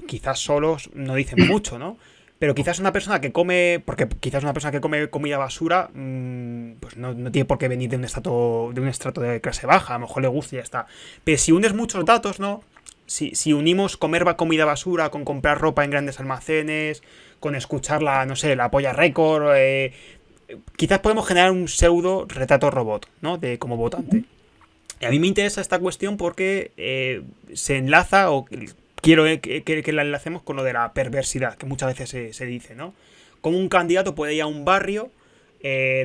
quizás solos no dicen mucho, ¿no? Pero quizás una persona que come, porque quizás una persona que come comida basura, pues no tiene por qué venir de un estrato de clase baja, a lo mejor le gusta y ya está. Pero si unes muchos datos, ¿no? Si unimos comer comida basura con comprar ropa en grandes almacenes, con escuchar la Polla Récord, quizás podemos generar un pseudo retrato robot, ¿no? De como votante. Y a mí me interesa esta cuestión porque se enlaza, o quiero que la enlacemos con lo de la perversidad, que muchas veces se dice, ¿no? Como un candidato puede ir a un barrio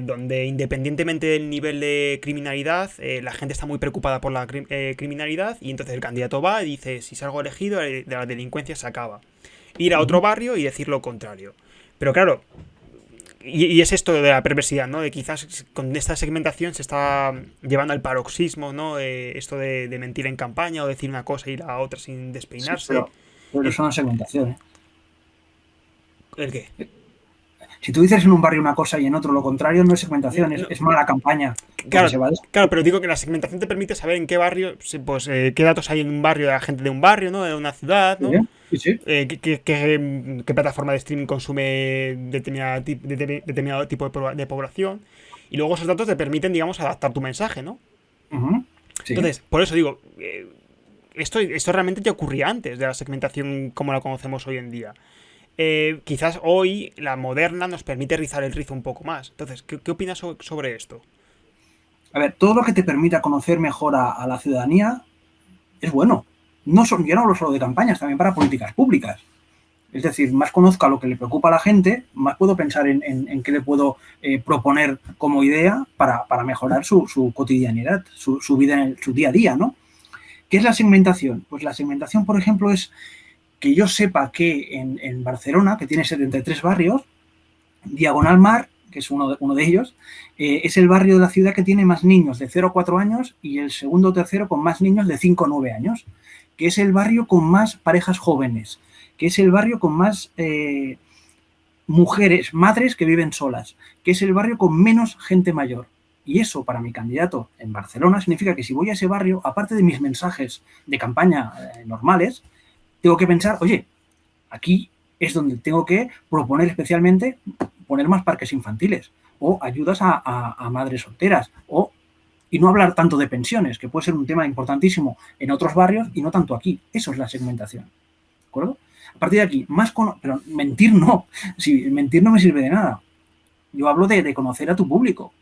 donde, independientemente del nivel de criminalidad, la gente está muy preocupada por la criminalidad, y entonces el candidato va y dice: si salgo elegido, de la delincuencia se acaba. Ir a otro barrio y decir lo contrario. Pero claro, y es esto de la perversidad, ¿no? De quizás con esta segmentación se está llevando al paroxismo, ¿no? Esto de mentir en campaña o decir una cosa y la otra sin despeinarse. Sí, pero eso no es segmentación, ¿eh? ¿El qué? Si tú dices en un barrio una cosa y en otro lo contrario, no es segmentación, es mala campaña. Claro, pero digo que la segmentación te permite saber en qué barrio, pues qué datos hay en un barrio de la gente de un barrio, ¿no? De una ciudad, ¿no? Sí. ¿Qué plataforma de streaming consume determinado tipo de población? Y luego esos datos te permiten, digamos, adaptar tu mensaje, ¿no? Sí. Entonces, por eso digo, esto realmente ya ocurría antes de la segmentación como la conocemos hoy en día. Quizás hoy la moderna nos permite rizar el rizo un poco más. Entonces, ¿qué opinas sobre esto? A ver, todo lo que te permita conocer mejor a la ciudadanía es bueno. Yo no hablo solo de campañas, también para políticas públicas. Es decir, más conozca lo que le preocupa a la gente, más puedo pensar en qué le puedo proponer como idea para mejorar su cotidianidad, su vida en su día a día, ¿no? ¿Qué es la segmentación? Pues la segmentación, por ejemplo, es que yo sepa que en Barcelona, que tiene 73 barrios, Diagonal Mar, que es uno de ellos, es el barrio de la ciudad que tiene más niños de 0 a 4 años y el segundo o tercero con más niños de 5 a 9 años, que es el barrio con más parejas jóvenes, que es el barrio con más mujeres, madres que viven solas, que es el barrio con menos gente mayor. Y eso, para mi candidato en Barcelona, significa que si voy a ese barrio, aparte de mis mensajes de campaña normales, tengo que pensar, oye, aquí es donde tengo que proponer especialmente poner más parques infantiles o ayudas a madres solteras y no hablar tanto de pensiones, que puede ser un tema importantísimo en otros barrios y no tanto aquí. Eso es la segmentación. ¿De acuerdo? A partir de aquí, pero mentir no. Si mentir no me sirve de nada. Yo hablo de conocer a tu público.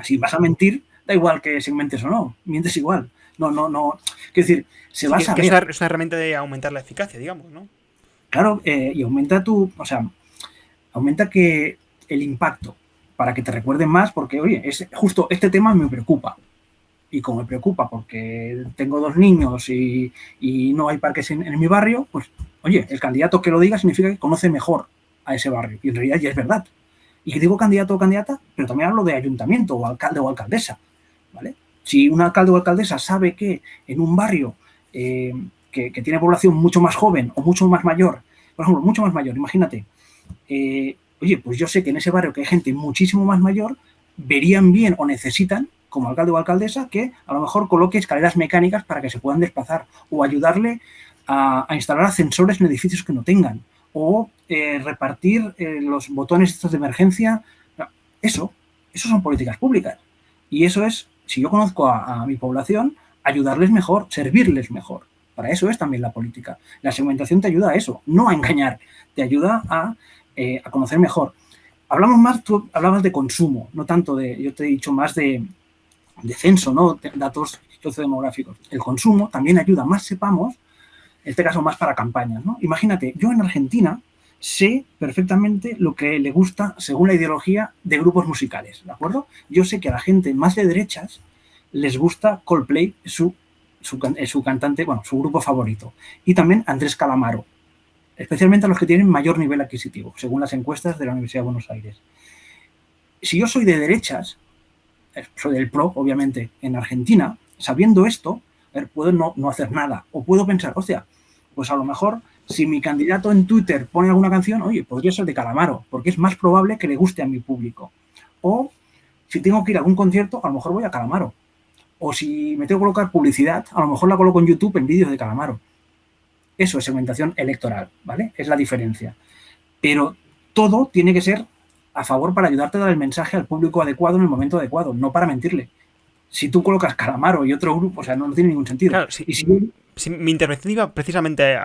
Si vas a mentir, da igual que segmentes o no, mientes igual. No. Quiero decir, se Sí, va a que saber. es una herramienta de aumentar la eficacia, digamos, ¿no? Claro, y aumenta que el impacto para que te recuerden más, porque, oye, justo este tema me preocupa. Y como me preocupa porque tengo 2 niños y no hay parques en mi barrio, pues, oye, el candidato que lo diga significa que conoce mejor a ese barrio. Y en realidad ya es verdad. Y que digo candidato o candidata, pero también hablo de ayuntamiento o alcalde o alcaldesa, ¿vale? Si un alcalde o alcaldesa sabe que en un barrio que tiene población mucho más joven o mucho más mayor, por ejemplo, mucho más mayor, imagínate, oye, pues yo sé que en ese barrio que hay gente muchísimo más mayor, verían bien o necesitan, como alcalde o alcaldesa, que a lo mejor coloque escaleras mecánicas para que se puedan desplazar o ayudarle a instalar ascensores en edificios que no tengan o repartir los botones estos de emergencia. Eso son políticas públicas. Y eso es, si yo conozco a mi población, ayudarles mejor, servirles mejor. Para eso es también la política. La segmentación te ayuda a eso, no a engañar, te ayuda a conocer mejor. Tú hablabas de consumo, no tanto yo te he dicho más de censo, ¿no? Datos sociodemográficos. El consumo también ayuda, más sepamos, en este caso más para campañas, ¿no? Imagínate, yo en Argentina sé perfectamente lo que le gusta según la ideología de grupos musicales, ¿de acuerdo? Yo sé que a la gente más de derechas les gusta Coldplay, su cantante, bueno, su grupo favorito. Y también Andrés Calamaro, especialmente a los que tienen mayor nivel adquisitivo, según las encuestas de la Universidad de Buenos Aires. Si yo soy de derechas, soy del PRO, obviamente, en Argentina, sabiendo esto, puedo no hacer nada. O puedo pensar, hostia, pues a lo mejor si mi candidato en Twitter pone alguna canción, oye, podría ser de Calamaro, porque es más probable que le guste a mi público. O si tengo que ir a algún concierto, a lo mejor voy a Calamaro. O si me tengo que colocar publicidad, a lo mejor la coloco en YouTube en vídeos de Calamaro. Eso es segmentación electoral, ¿vale? Es la diferencia. Pero todo tiene que ser a favor para ayudarte a dar el mensaje al público adecuado en el momento adecuado, no para mentirle. Si tú colocas Calamaro y otro grupo, o sea, no tiene ningún sentido. Claro, Y si mi intervención iba precisamente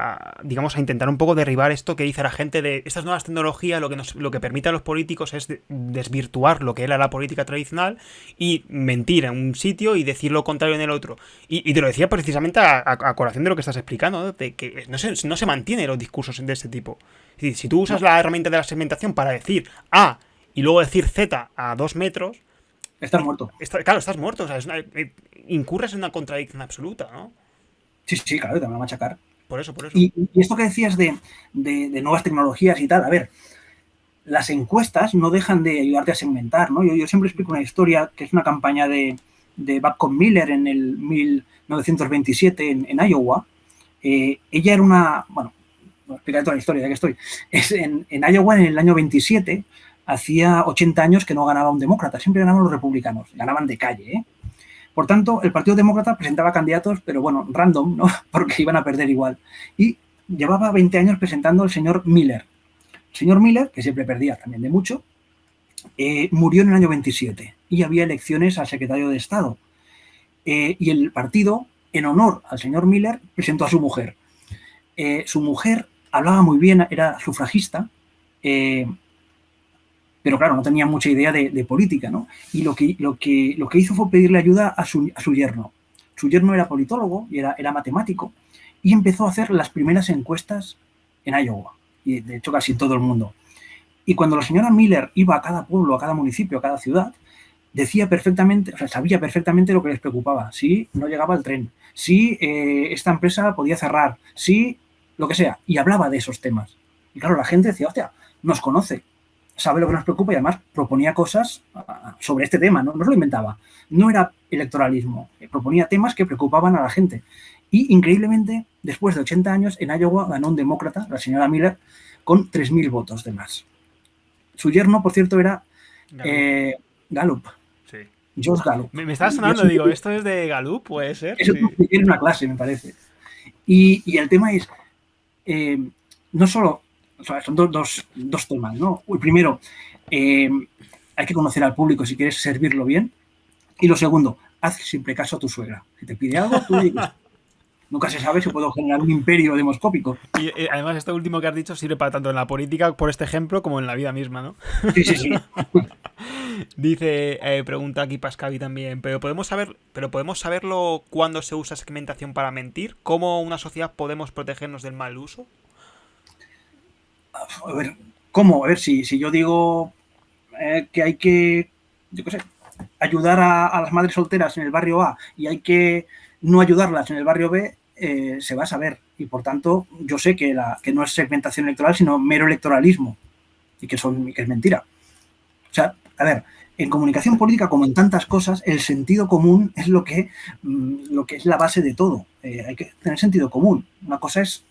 digamos, a intentar un poco derribar esto que dice la gente de estas nuevas tecnologías, lo que permite a los políticos es desvirtuar lo que era la política tradicional y mentir en un sitio y decir lo contrario en el otro. Y te lo decía precisamente a colación de lo que estás explicando, ¿no? De que no se mantienen los discursos de este tipo. Es decir, si tú usas la herramienta de la segmentación para decir A y luego decir Z a 2 metros, estás muerto. Claro, estás muerto. O sea, incurres en una contradicción absoluta, ¿no? Sí, claro, te van a machacar. Por eso. Y esto que decías de nuevas tecnologías y tal, a ver, las encuestas no dejan de ayudarte a segmentar, ¿no? Yo siempre explico una historia que es una campaña de Babcock Miller en el 1927 en Iowa. Ella era bueno, explicaré toda la historia, ya que estoy. En Iowa, en el año 27, hacía 80 años que no ganaba un demócrata, siempre ganaban los republicanos, ganaban de calle, ¿eh? Por tanto, el Partido Demócrata presentaba candidatos, pero bueno, random, ¿no? Porque iban a perder igual. Y llevaba 20 años presentando el señor Miller. El señor Miller, que siempre perdía también de mucho, murió en el año 27 y había elecciones al secretario de Estado. Y el partido, en honor al señor Miller, presentó a su mujer. Su mujer hablaba muy bien, era sufragista, pero claro, no tenía mucha idea de política, ¿no? Y lo que hizo fue pedirle ayuda a su yerno. Su yerno era politólogo y era matemático y empezó a hacer las primeras encuestas en Iowa, y de hecho casi todo el mundo. Y cuando la señora Miller iba a cada pueblo, a cada municipio, a cada ciudad, decía perfectamente, o sea, sabía perfectamente lo que les preocupaba, si no llegaba el tren, si esta empresa podía cerrar, si lo que sea, y hablaba de esos temas. Y claro, la gente decía, hostia, nos conoce, sabe lo que nos preocupa y además proponía cosas sobre este tema, no se lo inventaba. No era electoralismo, proponía temas que preocupaban a la gente. Y increíblemente, después de 80 años, en Iowa ganó un demócrata, la señora Miller, con 3.000 votos de más. Su yerno, por cierto, era Gallup. Sí. George Gallup. Me estaba sonando, digo, ¿esto es de Gallup? ¿Puede ser? Eso sí. Tiene una clase, me parece. Y el tema es, no solo, o sea, son dos temas, ¿no? El primero, hay que conocer al público si quieres servirlo bien. Y lo segundo, haz siempre caso a tu suegra. Si te pide algo, tú dices, nunca se sabe si puedo generar un imperio demoscópico. Y además esto último que has dicho sirve para tanto en la política, por este ejemplo, como en la vida misma, ¿no? Sí, sí, sí. Dice, pregunta aquí Pascavi también, pero podemos saberlo cuándo se usa segmentación para mentir. ¿Cómo una sociedad podemos protegernos del mal uso? A ver, ¿cómo? A ver, si yo digo que hay que, yo qué sé, ayudar a las madres solteras en el barrio A y hay que no ayudarlas en el barrio B, se va a saber. Y por tanto, yo sé que no es segmentación electoral, sino mero electoralismo y que es mentira. O sea, a ver, en comunicación política, como en tantas cosas, el sentido común es lo que es la base de todo. Hay que tener sentido común. Una cosa es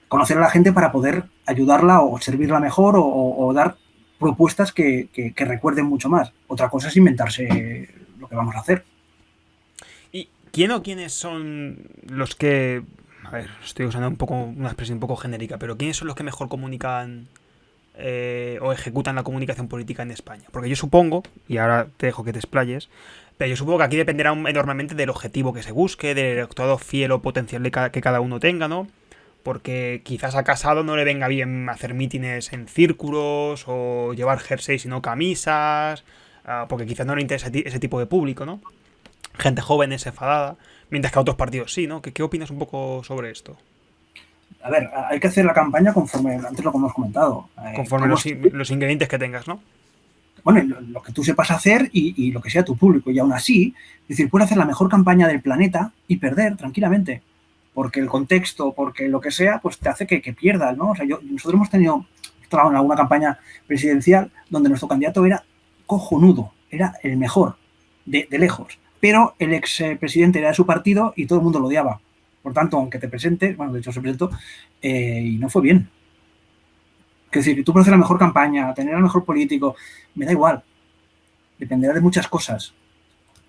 conocer a la gente para poder ayudarla o servirla mejor o dar propuestas que recuerden mucho más. Otra cosa es inventarse lo que vamos a hacer. ¿Y quién o quiénes son los que... A ver, estoy usando una expresión un poco genérica, pero ¿quiénes son los que mejor comunican o ejecutan la comunicación política en España? Porque yo supongo, y ahora te dejo que te explayes, pero yo supongo que aquí dependerá enormemente del objetivo que se busque, del electorado fiel o potencial que cada uno tenga, ¿no? Porque quizás a Casado no le venga bien hacer mítines en círculos o llevar jerseys y no camisas, porque quizás no le interesa ese tipo de público, ¿no? Gente joven es enfadada, mientras que a otros partidos sí, ¿no? ¿Qué opinas un poco sobre esto? A ver, hay que hacer la campaña conforme antes lo que hemos comentado. Conforme los ingredientes que tengas, ¿no? Bueno, lo que tú sepas hacer y lo que sea tu público. Y aún así, es decir, puedes hacer la mejor campaña del planeta y perder tranquilamente. Porque el contexto, porque lo que sea, pues te hace que pierdas, ¿no? O sea, nosotros hemos trabajado en alguna campaña presidencial donde nuestro candidato era cojonudo, era el mejor, de lejos. Pero el expresidente era de su partido y todo el mundo lo odiaba. Por tanto, aunque te presentes, bueno, de hecho se presentó, y no fue bien. Es decir, tú puedes hacer la mejor campaña, tener al mejor político, me da igual. Dependerá de muchas cosas.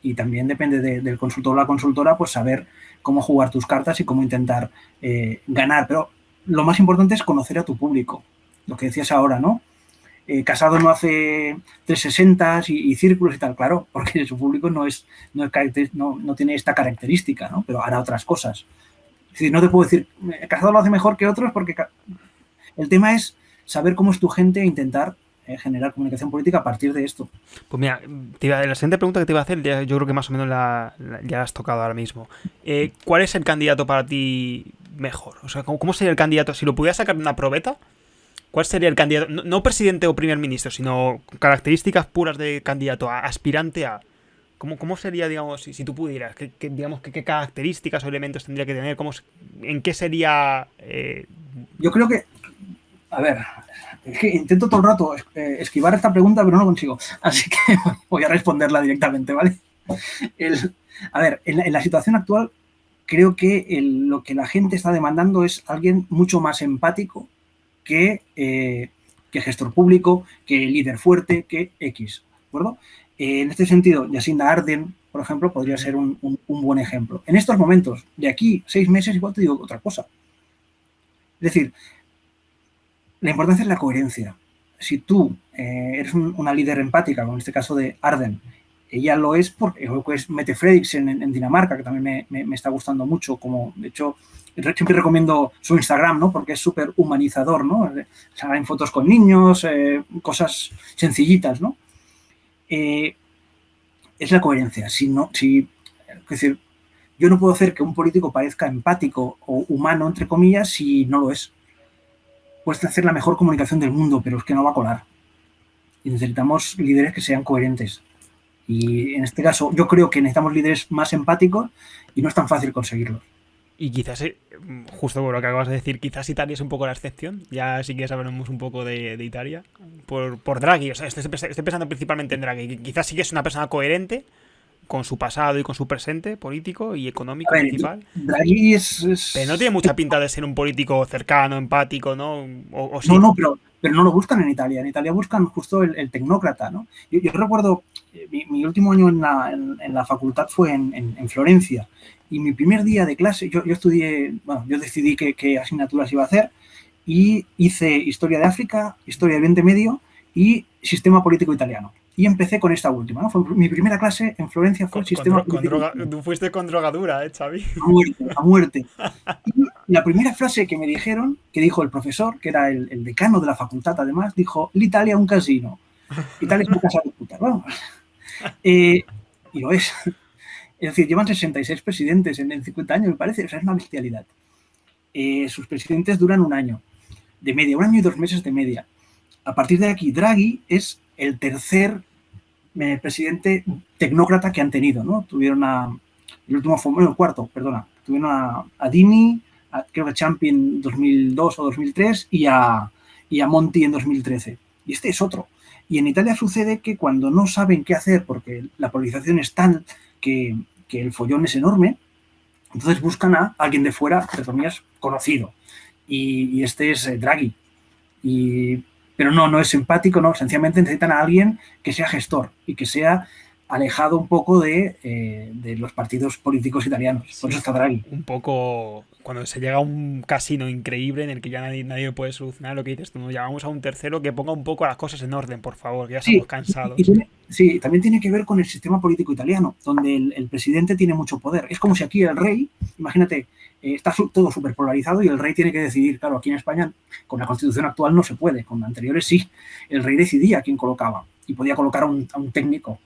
Y también depende del consultor o la consultora, pues saber cómo jugar tus cartas y cómo intentar ganar. Pero lo más importante es conocer a tu público. Lo que decías ahora, ¿no? Casado no hace 360 y círculos y tal, claro, porque su público no tiene esta característica, ¿no? Pero hará otras cosas. Es decir, no te puedo decir, Casado lo hace mejor que otros porque el tema es saber cómo es tu gente e intentar generar comunicación política a partir de esto. Pues mira, la siguiente pregunta que te iba a hacer, yo creo que más o menos ya la has tocado ahora mismo. ¿Cuál es el candidato para ti mejor? O sea, ¿cómo sería el candidato? Si lo pudieras sacar de una probeta, ¿cuál sería el candidato? No presidente o primer ministro, sino características puras de candidato, aspirante a... ¿Cómo sería, digamos, si tú pudieras? Digamos, ¿qué características o elementos tendría que tener? ¿En qué sería...? Yo creo que... A ver, es que intento todo el rato esquivar esta pregunta, pero no lo consigo. Así que voy a responderla directamente, ¿vale? A ver, en la situación actual, creo que lo que la gente está demandando es alguien mucho más empático que gestor público, que líder fuerte, que X, ¿de acuerdo? En este sentido, Jacinda Ardern, por ejemplo, podría ser un buen ejemplo. En estos momentos, de aquí 6 meses, igual te digo otra cosa. Es decir, la importancia es la coherencia. Si tú eres una líder empática, como en este caso de Ardern, ella lo es porque es Mette Frederiksen en Dinamarca, que también me está gustando mucho, como de hecho siempre recomiendo su Instagram, ¿no? Porque es súper humanizador, ¿no? Salen fotos con niños, cosas sencillitas, ¿no? Es la coherencia. Es decir, yo no puedo hacer que un político parezca empático o humano, entre comillas, si no lo es. Puedes hacer la mejor comunicación del mundo, pero es que no va a colar. Y necesitamos líderes que sean coherentes. Y en este caso, yo creo que necesitamos líderes más empáticos y no es tan fácil conseguirlos. Y quizás, justo por lo que acabas de decir, quizás Italia es un poco la excepción. Ya sí que sabremos un poco de Italia. Por Draghi, o sea, estoy pensando principalmente en Draghi. Quizás sí que es una persona coherente con su pasado y con su presente político y económico principal. Draghi es... Pero no tiene mucha pinta de ser un político cercano, empático, ¿no? ¿O sí? No, pero no lo buscan en Italia. En Italia buscan justo el tecnócrata, ¿no? Yo recuerdo, mi último año en la facultad fue en Florencia Y mi primer día de clase, yo estudié, bueno, yo decidí qué asignaturas iba a hacer y hice Historia de África, Historia de Oriente Medio y Sistema Político Italiano. Y empecé con esta última, ¿no? Fue mi primera clase en Florencia fue el Sistema Político Italiano. Tú fuiste con drogadura, Xavi. A muerte, a muerte. Y la primera frase que me dijeron, que dijo el profesor, que era el decano de la facultad además, dijo, l'Italia es un casino. Italia es una casa de putas, vamos. Y lo es. Es decir, llevan 66 presidentes en 50 años, me parece. O sea, es una bestialidad. Sus presidentes duran un año de media, un año y 2 meses de media. A partir de aquí, Draghi es el tercer presidente tecnócrata que han tenido, ¿no? Tuvieron el último fue, bueno, el cuarto, perdona. Tuvieron a Dini, creo que a Ciampi en 2002 o 2003 y a Monti en 2013. Y este es otro. Y en Italia sucede que cuando no saben qué hacer porque la polarización es tal que el follón es enorme, entonces buscan a alguien de fuera, entre comillas, conocido. Y este es Draghi. Pero no es simpático, no. Sencillamente necesitan a alguien que sea gestor y que sea alejado un poco de los partidos políticos italianos. Sí, por eso está Draghi. un poco cuando se llega a un casino increíble en el que ya nadie puede solucionar lo que dices tú, ¿no? Llamamos a un tercero que ponga un poco las cosas en orden, por favor, que ya estamos cansados. Sí, también tiene que ver con el sistema político italiano, donde el presidente tiene mucho poder. Es como si aquí el rey, imagínate, está todo súper polarizado y el rey tiene que decidir. Claro, aquí en España, con la constitución actual no se puede, con anteriores sí. El rey decidía quién colocaba y podía colocar a un técnico.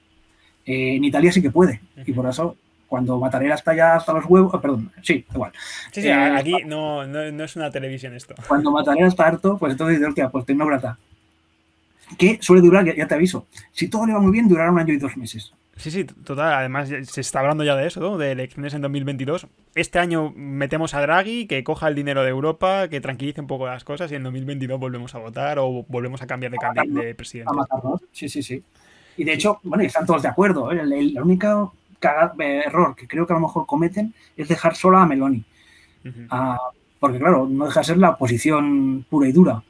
En Italia sí que puede, y por eso cuando Mattarella está ya hasta los huevos, perdón, sí, igual. Sí, aquí no es una televisión esto. Cuando Mattarella está harto, pues entonces dice, hostia, pues tecnócrata. Que suele durar, ya te aviso, si todo le va muy bien, durará 1 año y 2 meses. Sí, total. Además, se está hablando ya de eso, ¿no? De elecciones en 2022. Este año metemos a Draghi, que coja el dinero de Europa, que tranquilice un poco las cosas y en 2022 volvemos a votar o volvemos a cambiar de presidente. A matarnos, sí. Y de hecho, bueno, están todos de acuerdo. El único error que creo que a lo mejor cometen es dejar sola a Meloni. Porque, claro, no deja de ser la oposición pura y dura.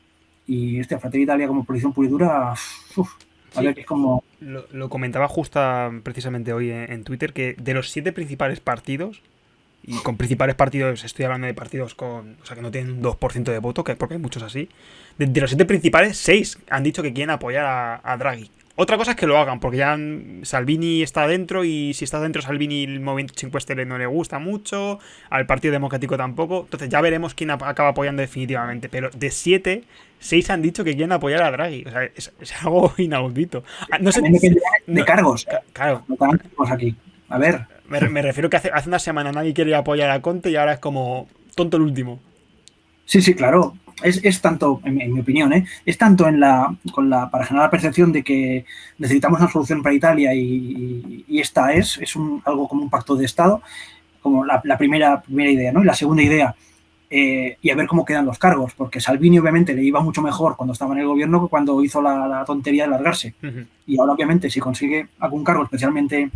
Y Fratelli Italia como oposición pura y dura, a ver, que es como... Lo comentaba justo precisamente hoy en Twitter, que de los 7 principales partidos, y con principales partidos estoy hablando de partidos o sea, que no tienen un 2% de voto, que porque hay muchos así, de los 7 principales, 6 han dicho que quieren apoyar a Draghi. Otra cosa es que lo hagan, porque ya Salvini está dentro y si está dentro Salvini el Movimiento 5 Stelle no le gusta mucho, al Partido Democrático tampoco, entonces ya veremos quién acaba apoyando definitivamente, pero de 7, 6 han dicho que quieren apoyar a Draghi, o sea, es algo inaudito. No sé, de cargos. Claro. No tan cargos aquí. A ver. Me refiero que hace una semana nadie quería apoyar a Conte y ahora es como tonto el último. Sí, claro. Es tanto, en mi opinión, es tanto para generar la percepción de que necesitamos una solución para Italia y esta es algo como un pacto de Estado, como la primera idea, ¿no? Y la segunda idea, y a ver cómo quedan los cargos, porque Salvini obviamente le iba mucho mejor cuando estaba en el gobierno que cuando hizo la tontería de largarse. Y ahora obviamente si consigue algún cargo, especialmente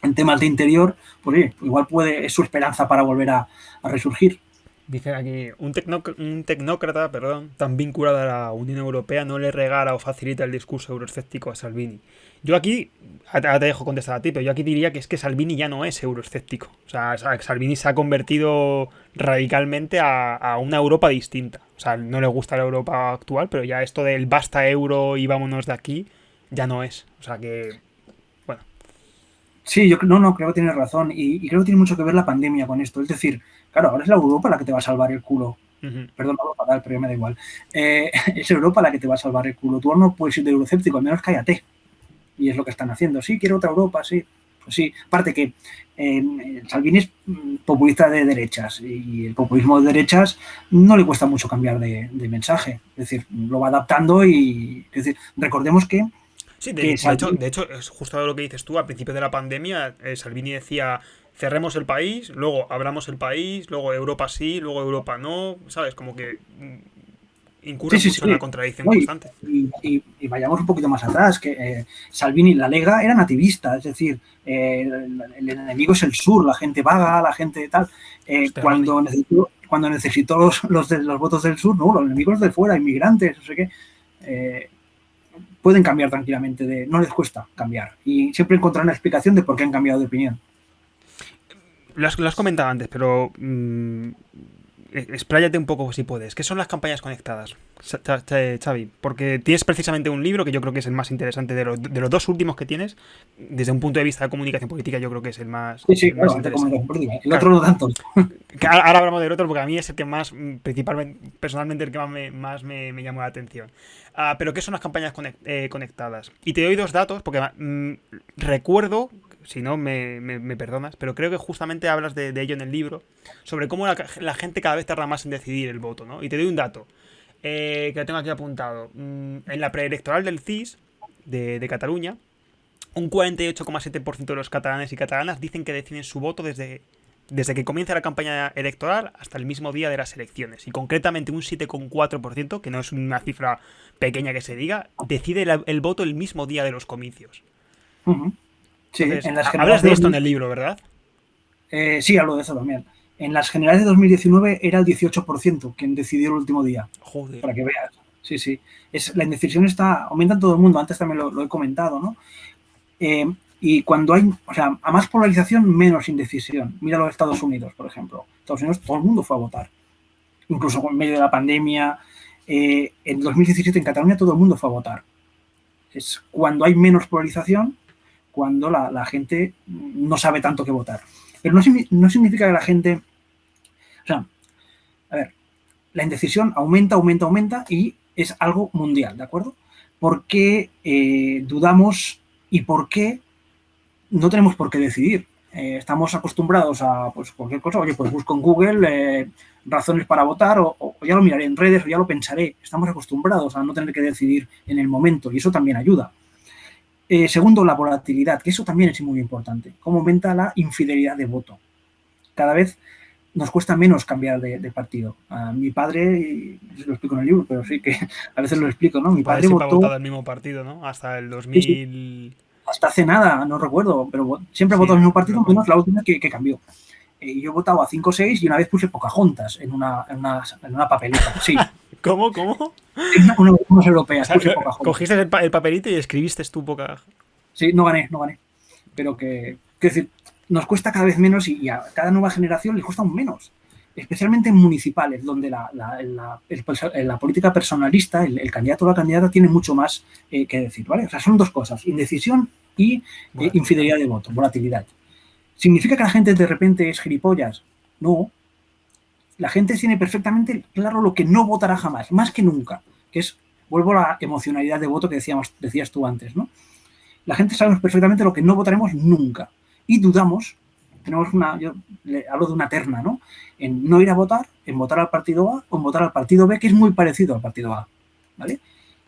en temas de interior, pues igual es su esperanza para volver a resurgir. Dice aquí, un tecnócrata, tan vinculado a la Unión Europea no le regala o facilita el discurso euroescéptico a Salvini. Yo aquí, ahora te dejo contestar a ti, pero yo aquí diría que es que Salvini ya no es euroescéptico. O sea, Salvini se ha convertido radicalmente a una Europa distinta. O sea, no le gusta la Europa actual, pero ya esto del basta euro y vámonos de aquí, ya no es. O sea que, bueno. Sí, yo creo que tienes razón y creo que tiene mucho que ver la pandemia con esto. Es decir, claro, ahora es la Europa la que te va a salvar el culo. Perdón, no fatal, pero ya me da igual. Es Europa la que te va a salvar el culo. Tú no puedes ir de eurocéptico, al menos cállate. Y es lo que están haciendo. Sí, quiero otra Europa, sí. Pues sí, aparte que Salvini es populista de derechas y el populismo de derechas no le cuesta mucho cambiar de mensaje. Es decir, lo va adaptando y es decir, recordemos que sí, de hecho, es justo lo que dices tú. Al principio de la pandemia, Salvini decía, cerremos el país, luego abramos el país, luego Europa sí, luego Europa no, ¿sabes? Como que incurre mucho en la contradicción constante. Y vayamos un poquito más atrás, que Salvini, la Lega era nativista, es decir, el enemigo es el sur, la gente vaga, la gente tal. Cuando necesitó los votos del sur, no, los enemigos de fuera, inmigrantes, no sé qué. Pueden cambiar tranquilamente, no les cuesta cambiar y siempre encontrar una explicación de por qué han cambiado de opinión. Lo has comentado antes, pero expláyate un poco si puedes. ¿Qué son las campañas conectadas, Xavi? Porque tienes precisamente un libro que yo creo que es el más interesante de los dos últimos que tienes. Desde un punto de vista de comunicación política, yo creo que es el más, Sí, el más claro, de interesante. comunicación política. El Claro, otro no tanto. ahora hablamos del otro porque a mí es el que más, principalmente, personalmente, el que más me llamó la atención. Pero ¿qué son las campañas conectadas? Y te doy dos datos porque recuerdo, si no me perdonas, pero creo que justamente hablas de ello en el libro, sobre cómo la gente cada vez tarda más en decidir el voto, ¿no? Y te doy un dato que lo tengo aquí apuntado. En la preelectoral del CIS de Cataluña, un 48,7% de los catalanes y catalanas dicen que deciden su voto desde que comienza la campaña electoral hasta el mismo día de las elecciones. Y concretamente un 7,4%, que no es una cifra pequeña que se diga, decide el voto el mismo día de los comicios. Ujú. Sí, Entonces, en las hablas generales de de esto en el libro, ¿verdad? sí, hablo de eso también. En las generales de 2019 era el 18% quien decidió el último día, Joder. para que veas. Sí, sí. La indecisión aumenta en todo el mundo, antes también lo he comentado, ¿no? Y cuando hay, o sea, a más polarización, menos indecisión. Mira los Estados Unidos, por ejemplo. Estados Unidos, todo el mundo fue a votar. Incluso en medio de la pandemia. En 2017 en Cataluña todo el mundo fue a votar. Es cuando hay menos polarización, cuando la gente no sabe tanto qué votar. Pero no significa que la gente... O sea, a ver, la indecisión aumenta y es algo mundial, ¿de acuerdo? ¿Por qué dudamos y por qué no tenemos por qué decidir? Estamos acostumbrados a pues, cualquier cosa. Oye, pues busco en Google razones para votar o ya lo miraré en redes o ya lo pensaré. Estamos acostumbrados a no tener que decidir en el momento y eso también ayuda. Segundo, la volatilidad, que eso también es muy importante. Cómo aumenta la infidelidad de voto. Cada vez nos cuesta menos cambiar de partido. A mi padre, y lo explico en el libro, pero sí que a veces lo explico, ¿no? Tu Mi padre padre siempre ha votó, votado el mismo partido, ¿no? Hasta el sí, sí, 2000... hasta hace nada, no recuerdo, pero siempre ha Sí, votado el mismo partido, loco. menos la última que cambió. Yo votaba 5 o 6 y una vez puse Pocahontas en una papeleta. Sí, ¿Cómo? ¿Cómo? en unas O europeas sea, puse Pocahontas. cogiste el papelito y escribiste tu poca... Sí, no gané. Pero quiero decir, nos cuesta cada vez menos y a cada nueva generación le cuesta aún menos. Especialmente en municipales, donde la política personalista, el candidato o la candidata tiene mucho más que decir, ¿vale? O sea, son dos cosas, indecisión y infidelidad de voto, volatilidad. ¿Significa que la gente de repente es gilipollas? No. La gente tiene perfectamente claro lo que no votará jamás, más que nunca, que es, vuelvo a la emocionalidad de voto que decías tú antes, ¿no? La gente sabe perfectamente lo que no votaremos nunca. Y dudamos, yo le hablo de una terna, ¿no? En no ir a votar, en votar al partido A o en votar al partido B, que es muy parecido al partido A, ¿vale?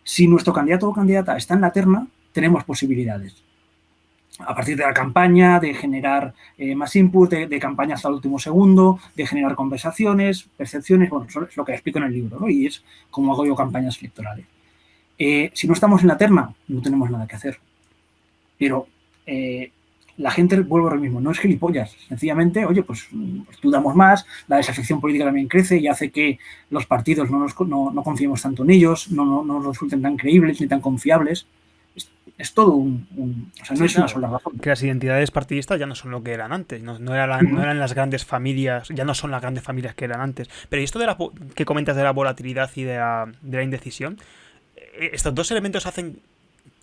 Si nuestro candidato o candidata está en la terna, tenemos posibilidades. A partir de la campaña, de generar más input, de campaña hasta el último segundo, de generar conversaciones, percepciones, bueno, eso es lo que explico en el libro, ¿no? Y es cómo hago yo campañas electorales. Si no estamos en la terna, no tenemos nada que hacer. Pero la gente, vuelvo a lo mismo, no es gilipollas. Sencillamente, oye, pues dudamos más, la desafección política también crece y hace que los partidos no confiemos tanto en ellos, no nos resulten tan creíbles ni tan confiables. Es todo o sea, no Sí, es una claro. sola razón. Que las identidades partidistas ya no son lo que eran antes. No eran las grandes familias. Ya no son las grandes familias que eran antes. Pero esto que comentas de la volatilidad y de la indecisión, estos dos elementos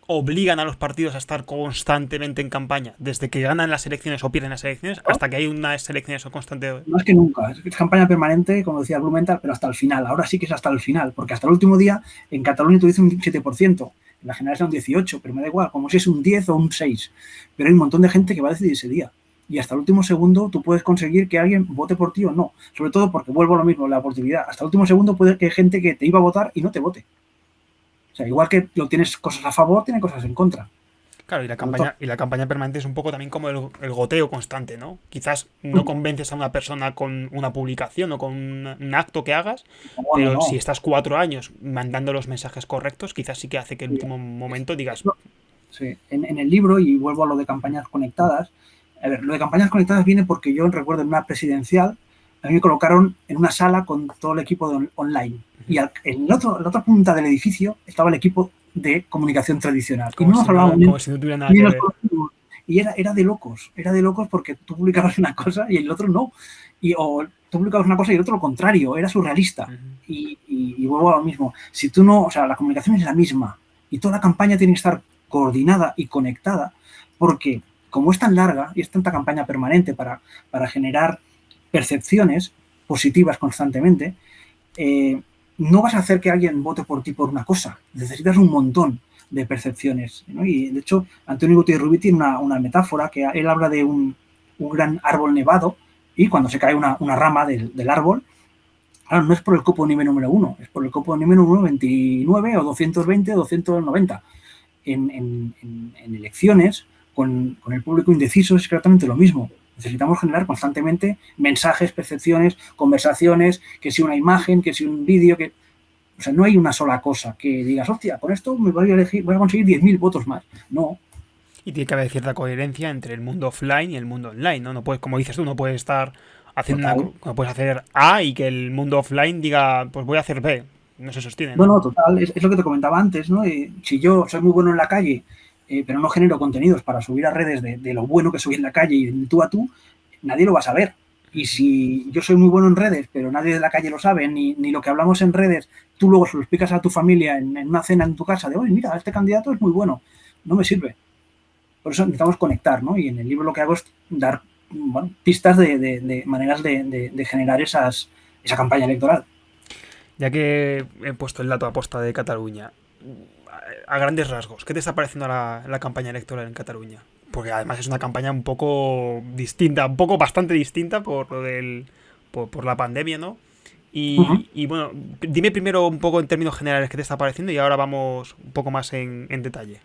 obligan a los partidos a estar constantemente en campaña, desde que ganan las elecciones o pierden las elecciones, hasta que hay unas elecciones constantes. Más que nunca. Es campaña permanente, como decía Blumenthal, pero hasta el final. Ahora sí que es hasta el final, porque hasta el último día en Cataluña tú dices un 7%, en la general es un 18%, pero me da igual, como si es un 10 o un 6%. Pero hay un montón de gente que va a decidir ese día. Y hasta el último segundo tú puedes conseguir que alguien vote por ti o no. Sobre todo porque, vuelvo a lo mismo, la oportunidad. Hasta el último segundo puede que hay gente que te iba a votar y no te vote. O sea, igual que lo tienes cosas a favor, tiene cosas en contra. Claro, y la campaña permanente es un poco también como el goteo constante, ¿no? Quizás no convences a una persona con una publicación o con un acto que hagas, pero si estás 4 años mandando los mensajes correctos, quizás sí que hace que el último momento digas... Sí, en el libro, y vuelvo a lo de campañas conectadas, a ver, lo de campañas conectadas viene porque yo recuerdo en una presidencial, a mí me colocaron en una sala con todo el equipo online. Y en la otra punta del edificio estaba el equipo de comunicación tradicional. Como si no tuviera nada que ver. Y era de locos, porque tú publicabas una cosa y el otro no. O tú publicabas una cosa y el otro lo contrario, era surrealista. Y vuelvo a lo mismo. Si tú no, o sea, la comunicación es la misma y toda la campaña tiene que estar coordinada y conectada, porque como es tan larga y es tanta campaña permanente para generar percepciones positivas constantemente, no vas a hacer que alguien vote por ti por una cosa. Necesitas un montón de percepciones, ¿no? Y de hecho, Antonio Gutiérrez Rubí tiene una metáfora que él habla de un gran árbol nevado y cuando se cae una rama del árbol, claro, no es por el copo nivel número 1, es por el copo nivel número 29 o 220 o 290. En elecciones, con el público indeciso es exactamente lo mismo. Necesitamos generar constantemente mensajes, percepciones, conversaciones, que si una imagen, que si un vídeo, que... O sea, no hay una sola cosa que digas, hostia, con esto me voy a conseguir 10.000 votos más. No. Y tiene que haber cierta coherencia entre el mundo offline y el mundo online, ¿no? No puedes, como dices tú, no puedes estar haciendo no puedes hacer A y que el mundo offline diga, pues voy a hacer B. No se sostiene, ¿no? No, total, es lo que te comentaba antes, ¿no? Si yo soy muy bueno en la calle, pero no genero contenidos para subir a redes de lo bueno que soy en la calle y de tú a tú, nadie lo va a saber. Y si yo soy muy bueno en redes, pero nadie de la calle lo sabe, ni lo que hablamos en redes, tú luego se lo explicas a tu familia en una cena en tu casa, de, oye, mira, este candidato es muy bueno, no me sirve. Por eso necesitamos conectar, ¿no? Y en el libro lo que hago es dar pistas de maneras de generar esa campaña electoral. Ya que he puesto el dato aposta de Cataluña, a grandes rasgos, ¿qué te está pareciendo la campaña electoral en Cataluña? Porque además es una campaña un poco distinta, bastante distinta por lo por la pandemia, ¿no? Y bueno, dime primero un poco en términos generales qué te está pareciendo y ahora vamos un poco más en detalle.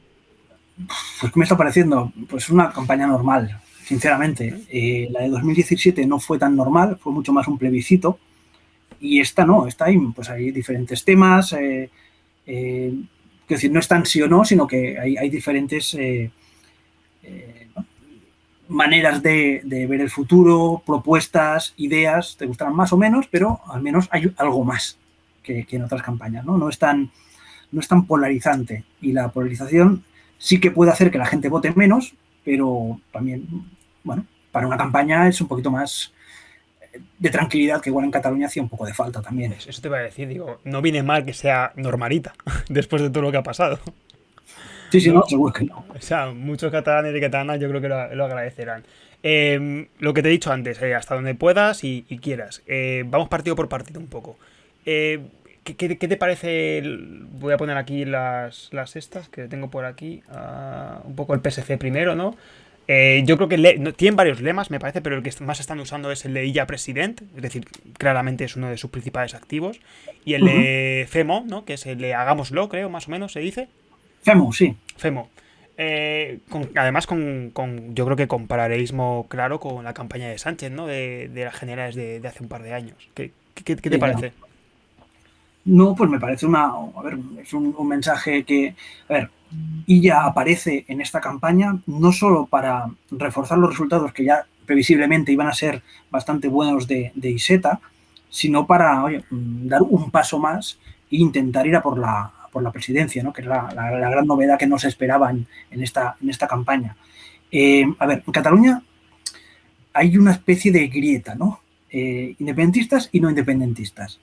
Pues, ¿qué me está pareciendo? Pues una campaña normal, sinceramente. La de 2017 no fue tan normal, fue mucho más un plebiscito. Y esta no, esta hay diferentes temas. Es decir, no es tan sí o no, sino que hay diferentes maneras de ver el futuro, propuestas, ideas, te gustarán más o menos, pero al menos hay algo más que en otras campañas, ¿no? No es tan polarizante. Y la polarización sí que puede hacer que la gente vote menos, pero también, bueno, para una campaña es un poquito más de tranquilidad, que igual en Cataluña hacía un poco de falta también. Eso te iba a decir, digo, no viene mal que sea normalita, después de todo lo que ha pasado. Sí, ¿no? Seguro que no. O sea, muchos catalanes y catalanas yo creo que lo agradecerán. Lo que te he dicho antes, hasta donde puedas y quieras. Vamos partido por partido un poco. ¿Qué te parece? Voy a poner aquí las estas que tengo por aquí. Un poco el PSC primero, ¿no? Yo creo que tienen varios lemas, me parece, pero el que más están usando es el de Illa President, es decir, claramente es uno de sus principales activos. Y el de FEMO, ¿no? Que es el de Hagámoslo, creo, más o menos se dice. FEMO, sí. FEMO. Además, yo creo que con paralelismo claro con la campaña de Sánchez, ¿no? De las generales de hace un par de años. ¿Qué te parece? No, pues me parece es un mensaje que, Illa aparece en esta campaña no solo para reforzar los resultados que ya previsiblemente iban a ser bastante buenos de Iseta, sino para dar un paso más e intentar ir a por la presidencia, ¿no? Que es la gran novedad que no se esperaba en esta campaña. En Cataluña hay una especie de grieta, ¿no? Independentistas y no independentistas.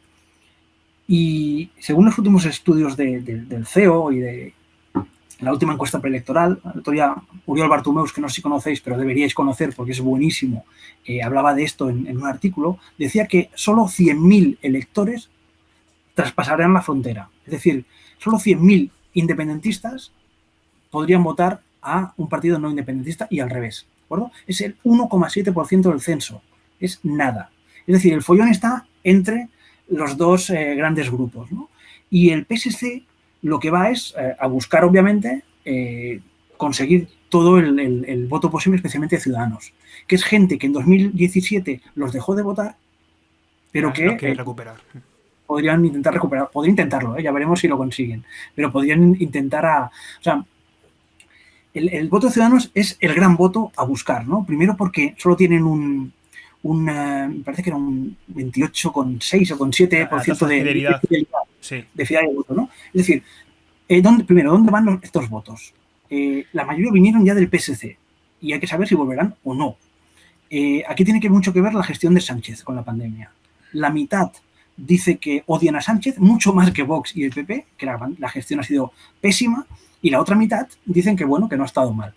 Y según los últimos estudios del CEO y de la última encuesta preelectoral, el otro día Oriol Bartumeus, que no sé si conocéis, pero deberíais conocer porque es buenísimo, hablaba de esto en un artículo, decía que solo 100.000 electores traspasarían la frontera. Es decir, solo 100.000 independentistas podrían votar a un partido no independentista y al revés. ¿De acuerdo? Es el 1,7% del censo. Es nada. Es decir, el follón está entre los dos grandes grupos, ¿no? Y el PSC lo que va es a buscar, obviamente, conseguir todo el voto posible, especialmente de Ciudadanos, que es gente que en 2017 los dejó de votar, pero que recuperar. Podrían intentar recuperar, podrían intentarlo, ya veremos si lo consiguen, pero podrían intentar o sea, el voto de Ciudadanos es el gran voto a buscar, ¿no? Primero porque solo tienen me parece que era un 28,6 o con 7% de fidelidad, sí, de fidelidad de voto, ¿no? Es decir, ¿dónde van estos votos? La mayoría vinieron ya del PSC. y hay que saber si volverán o no. Aquí tiene que mucho que ver la gestión de Sánchez con la pandemia. La mitad dice que odian a Sánchez mucho más que Vox y el PP, que la gestión ha sido pésima, y la otra mitad dicen que bueno, que no ha estado mal.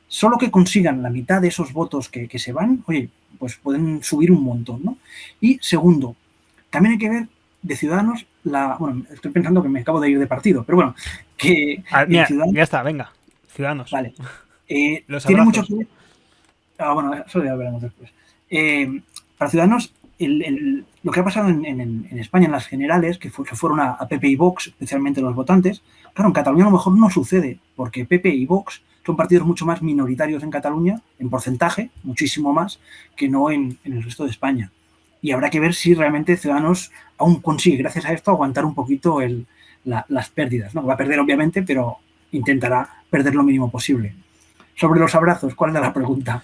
Solo que consigan la mitad de esos votos que se van, oye, pues pueden subir un montón, ¿no? Y segundo, también hay que ver de Ciudadanos, bueno, estoy pensando que me acabo de ir de partido, pero bueno, que en Mira, Ciudadanos, ya está, venga. Ciudadanos. vale, Los tiene mucho abrazos. que ver. Bueno, eso ya veremos después. Para Ciudadanos, lo que ha pasado en España en las generales, que fueron a PP y Vox, especialmente los votantes, claro, en Cataluña a lo mejor no sucede, porque PP y Vox son partidos mucho más minoritarios en Cataluña, en porcentaje, muchísimo más, que no en el resto de España. Y habrá que ver si realmente Ciudadanos aún consigue, gracias a esto, aguantar un poquito las pérdidas, ¿no? Va a perder, obviamente, pero intentará perder lo mínimo posible. Sobre los abrazos, ¿cuál es la pregunta?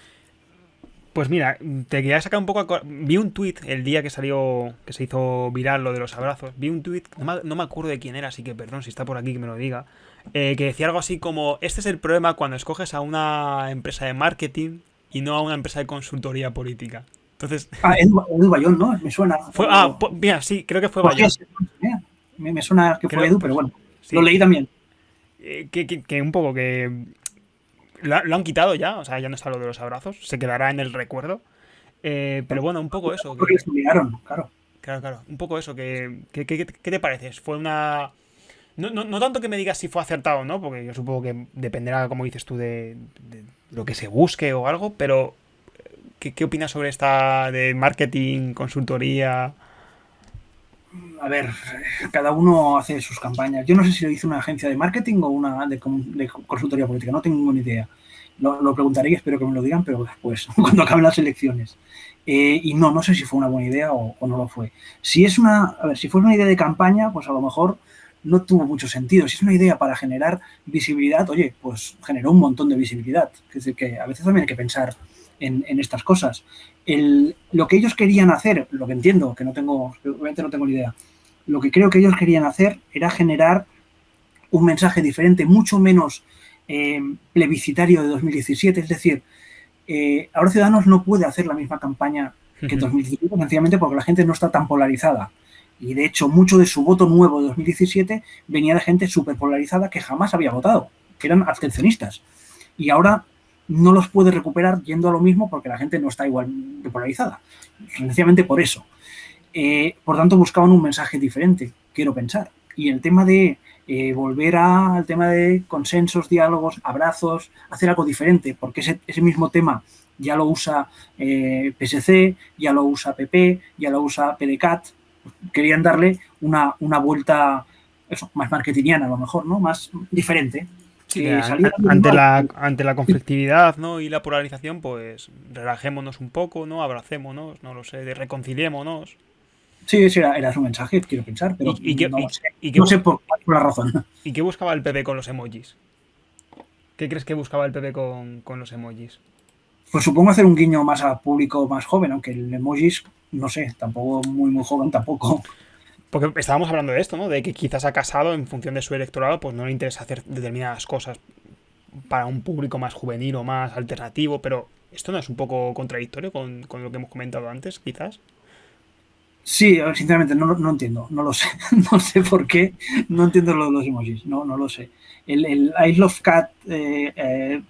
Pues mira, te quería sacar un poco. Vi un tuit el día que salió, que se hizo viral lo de los abrazos. Vi un tuit, no me acuerdo de quién era, así que perdón si está por aquí que me lo diga. Que decía algo así como: este es el problema cuando escoges a una empresa de marketing y no a una empresa de consultoría política. Entonces. Edu Bayón, ¿no? Me suena. Mira, sí, creo que fue Bayón. Me suena que fue Edu, pero bueno, sí. lo leí también. Que un poco que. Lo han quitado ya, o sea, ya no está lo de los abrazos, se quedará en el recuerdo. Pero bueno, un poco eso. Porque les obligaron, claro. Claro, un poco eso. ¿Qué te parece? Fue una. No tanto que me digas si fue acertado o no, porque yo supongo que dependerá, como dices tú, de lo que se busque o algo, pero ¿qué opinas sobre esta de marketing, consultoría? A ver, cada uno hace sus campañas. Yo no sé si lo hizo una agencia de marketing o una de consultoría política, no tengo ninguna idea. Lo preguntaré y espero que me lo digan, pero después, cuando acaben las elecciones. Y no sé si fue una buena idea o no lo fue. Si fue una idea de campaña, pues a lo mejor no tuvo mucho sentido. Si es una idea para generar visibilidad, oye, pues generó un montón de visibilidad. Es decir, que a veces también hay que pensar en estas cosas. Lo que ellos querían hacer, lo que entiendo, que obviamente no tengo ni idea, lo que creo que ellos querían hacer era generar un mensaje diferente, mucho menos plebiscitario de 2017, es decir, ahora Ciudadanos no puede hacer la misma campaña que en 2017, sencillamente porque la gente no está tan polarizada. Y de hecho, mucho de su voto nuevo de 2017 venía de gente súper polarizada que jamás había votado, que eran abstencionistas. Y ahora no los puede recuperar yendo a lo mismo porque la gente no está igual de polarizada. Sencillamente por eso. Por tanto, buscaban un mensaje diferente, quiero pensar. Y el tema de volver al tema de consensos, diálogos, abrazos, hacer algo diferente, porque ese mismo tema ya lo usa PSC, ya lo usa PP, ya lo usa PDeCAT. Querían darle una vuelta más marketingiana, a lo mejor, ¿no? Más diferente. Sí, ante la conflictividad, ¿no? Y la polarización, pues relajémonos un poco, ¿no? Abracémonos, no lo sé, reconciliémonos. Sí, ese era su mensaje, quiero pensar, pero no sé por la razón. ¿Y qué buscaba el PP con los emojis? ¿Qué crees que buscaba el PP con los emojis? Pues supongo hacer un guiño más a público más joven, aunque el emojis, no sé, tampoco muy joven tampoco. Porque estábamos hablando de esto, ¿no? De que quizás a Casado, en función de su electorado, pues no le interesa hacer determinadas cosas para un público más juvenil o más alternativo, pero ¿esto no es un poco contradictorio con lo que hemos comentado antes, quizás? Sí, sinceramente no entiendo, no lo sé. No sé por qué, no entiendo lo de los emojis, no lo sé. El I Love Cat de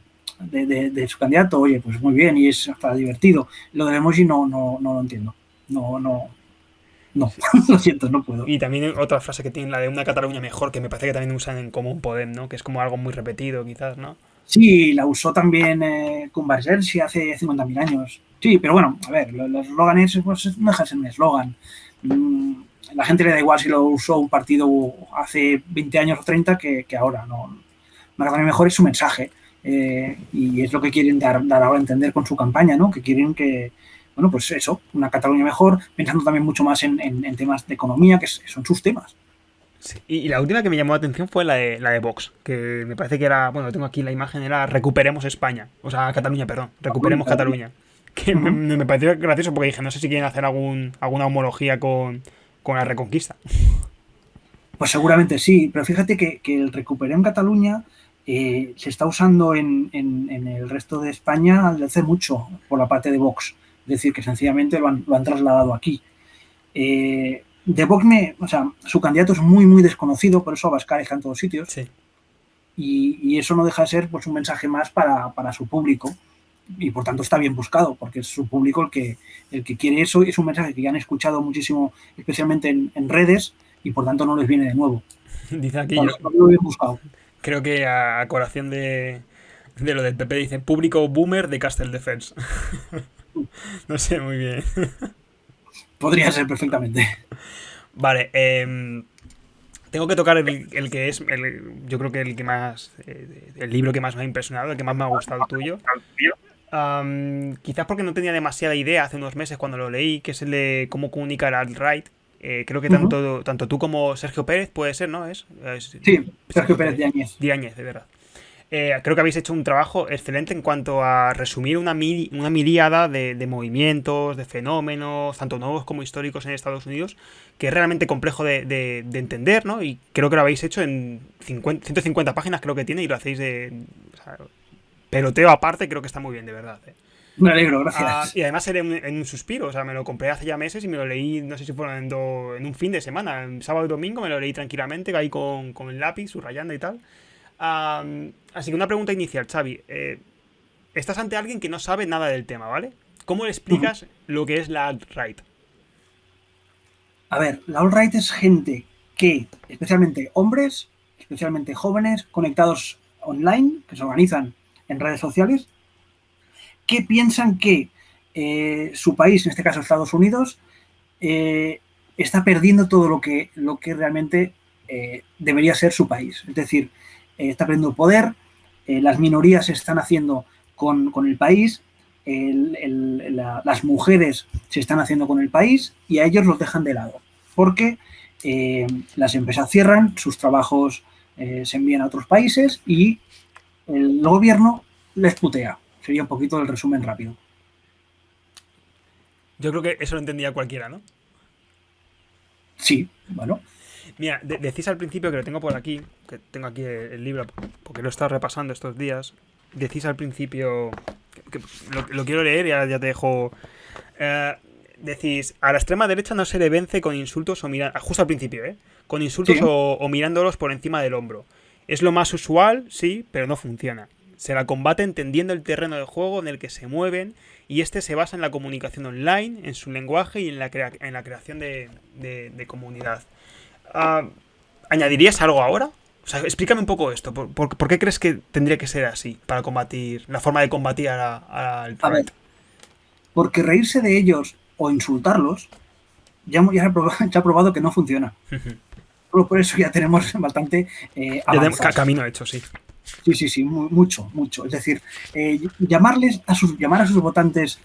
su candidato, oye, pues muy bien y es hasta divertido. Lo del emoji no lo entiendo. No, lo siento, no puedo. Y también otra frase que tiene, la de una Cataluña mejor, que me parece que también usan en Común Podem, ¿no? Que es como algo muy repetido, quizás, ¿no? Sí, la usó también Convergència hace 50.000 años. Sí, pero bueno, a ver, los eslóganes pues, no dejan de ser un eslogan. La gente le da igual si lo usó un partido hace 20 años o 30 que ahora. No. Una Cataluña mejor es su mensaje. Y es lo que quieren dar ahora a entender con su campaña, ¿no? Que quieren que, bueno, pues eso, una Cataluña mejor, pensando también mucho más en temas de economía, que son sus temas. Sí. Y la última que me llamó la atención fue la de Vox, que me parece que era, bueno, tengo aquí la imagen, era Recuperemos España, o sea, Cataluña, perdón, Recuperemos Cataluña. Que me pareció gracioso porque dije, no sé si quieren hacer alguna homología con la Reconquista. Pues seguramente sí, pero fíjate que el Recuperem Cataluña se está usando en el resto de España desde hace mucho por la parte de Vox. Es decir, que sencillamente lo han trasladado aquí. De Vox, o sea, su candidato es muy, muy desconocido, por eso Abascal está en todos sitios. Sí. Y eso no deja de ser pues, un mensaje más para su público. Y por tanto está bien buscado, porque es su público el que quiere eso. Es un mensaje que ya han escuchado muchísimo, especialmente en redes, y por tanto no les viene de nuevo. Dice aquí Bueno, yo. lo bien buscado. Creo que a colación de lo del PP dice público boomer de Castle Defense. No sé muy bien. Podría ser perfectamente. Vale, tengo que tocar el que es, yo creo que el que más, el libro que más me ha impresionado, el que más me ha gustado el tuyo. Quizás porque no tenía demasiada idea hace unos meses cuando lo leí, que es el de cómo comunicar al right. Creo que tanto tú como Sergio Pérez puede ser, ¿no? Sí, Sergio Pérez Diáñez. Diáñez, de verdad. Creo que habéis hecho un trabajo excelente en cuanto a resumir una miríada de movimientos, de fenómenos, tanto nuevos como históricos en Estados Unidos, que es realmente complejo de entender, ¿no? Y creo que lo habéis hecho en 150 páginas, creo que tiene, y lo hacéis o sea, peloteo aparte, creo que está muy bien, de verdad. Me alegro, gracias. Y además era en un suspiro, o sea, me lo compré hace ya meses y me lo leí, no sé si fueron en un fin de semana, en sábado y domingo me lo leí tranquilamente, ahí con el lápiz, subrayando y tal. Así que una pregunta inicial, Xavi. Estás ante alguien que no sabe nada del tema, ¿vale? ¿Cómo le explicas lo que es la alt-right? A ver, la alt-right es gente que, especialmente hombres, especialmente jóvenes, conectados online, que se organizan en redes sociales, que piensan que su país, en este caso Estados Unidos, está perdiendo todo lo que realmente debería ser su país. Es decir, está perdiendo poder, las minorías se están haciendo con el país, las mujeres se están haciendo con el país y a ellos los dejan de lado. Porque las empresas cierran, sus trabajos se envían a otros países y el gobierno les putea. Sería un poquito el resumen rápido. Yo creo que eso lo entendía cualquiera, ¿no? Sí, bueno. Mira, decís al principio, que lo tengo por aquí, que tengo aquí el libro, porque lo he estado repasando estos días. Decís al principio, que lo quiero leer, ya te dejo. Decís, a la extrema derecha no se le vence con insultos o mirando, justo al principio, con insultos Sí. o mirándolos por encima del hombro. Es lo más usual, sí, pero no funciona. Se la combate entendiendo el terreno de juego en el que se mueven, y este se basa en la comunicación online, en su lenguaje y en la creación de comunidad. ¿Añadirías algo ahora? O sea, explícame un poco esto. ¿Por qué crees que tendría que ser así para combatir, la forma de combatir al A ver, porque reírse de ellos o insultarlos ya se ha probado que no funciona. Solo por eso ya tenemos bastante avanzado. Camino hecho, sí. Sí, mucho. Es decir, llamar a sus votantes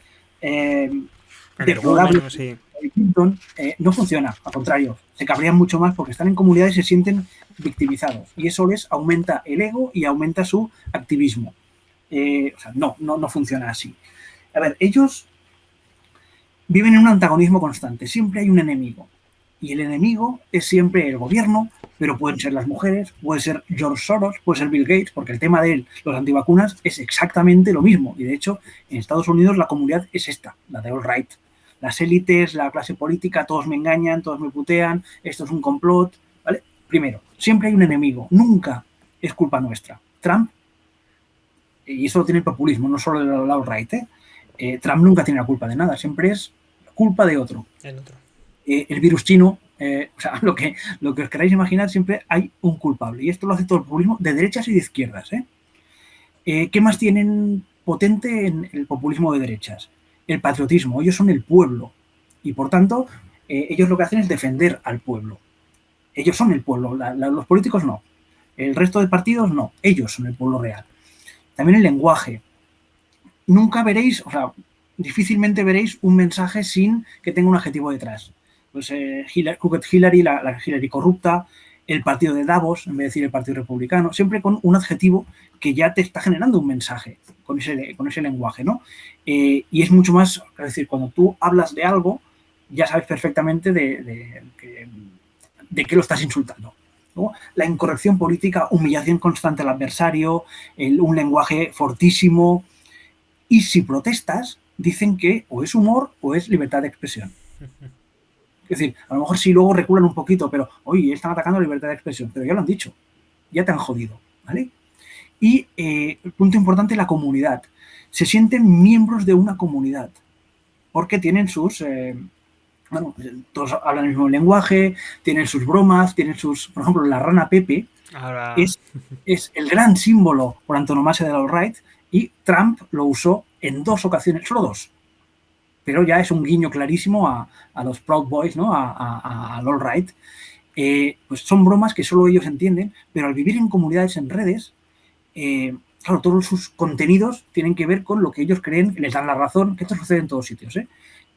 deplorables sí. de Clinton no funciona, al contrario, se cabrean mucho más porque están en comunidades y se sienten victimizados y eso les aumenta el ego y aumenta su activismo. O sea, no funciona así. A ver, ellos viven en un antagonismo constante, siempre hay un enemigo y el enemigo es siempre el gobierno, pero pueden ser las mujeres, puede ser George Soros, puede ser Bill Gates, porque el tema de los antivacunas es exactamente lo mismo y de hecho en Estados Unidos la comunidad es esta, la de alt-right. Las élites, la clase política, todos me engañan, todos me putean, esto es un complot, ¿vale? Primero, siempre hay un enemigo, nunca es culpa nuestra. Trump, y eso lo tiene el populismo, no solo el alt-right, Trump nunca tiene la culpa de nada, siempre es culpa de otro. El otro. El virus chino, o sea, lo que os queráis imaginar, siempre hay un culpable. Y esto lo hace todo el populismo de derechas y de izquierdas. ¿Qué más tienen potente en el populismo de derechas? El patriotismo. Ellos son el pueblo. Y por tanto, ellos lo que hacen es defender al pueblo. Ellos son el pueblo. Los políticos no. El resto de partidos no. Ellos son el pueblo real. También el lenguaje. Nunca veréis, o sea, difícilmente veréis un mensaje sin que tenga un adjetivo detrás. Pues Hillary, la Hillary corrupta, el partido de Davos, en vez de decir el partido republicano, siempre con un adjetivo que ya te está generando un mensaje con ese lenguaje, ¿no? Y es mucho más, es decir, cuando tú hablas de algo, ya sabes perfectamente de qué lo estás insultando. ¿no? La incorrección política, humillación constante al adversario, un lenguaje fortísimo. Y si protestas, dicen que o es humor o es libertad de expresión. Es decir, a lo mejor sí luego reculan un poquito, pero oye, están atacando la libertad de expresión, pero ya lo han dicho, ya te han jodido, ¿vale? Y punto importante, la comunidad. Se sienten miembros de una comunidad, porque tienen sus... bueno, todos hablan el mismo lenguaje, tienen sus bromas, tienen sus... Por ejemplo, la rana Pepe Ahora... es el gran símbolo por antonomasia del alt-right y Trump lo usó en 2 ocasiones, solo 2. Pero ya es un guiño clarísimo a los Proud Boys, ¿no? Al alt-right. Pues son bromas que solo ellos entienden, pero al vivir en comunidades en redes, claro, todos sus contenidos tienen que ver con lo que ellos creen, les dan la razón, que esto sucede en todos sitios, ¿eh?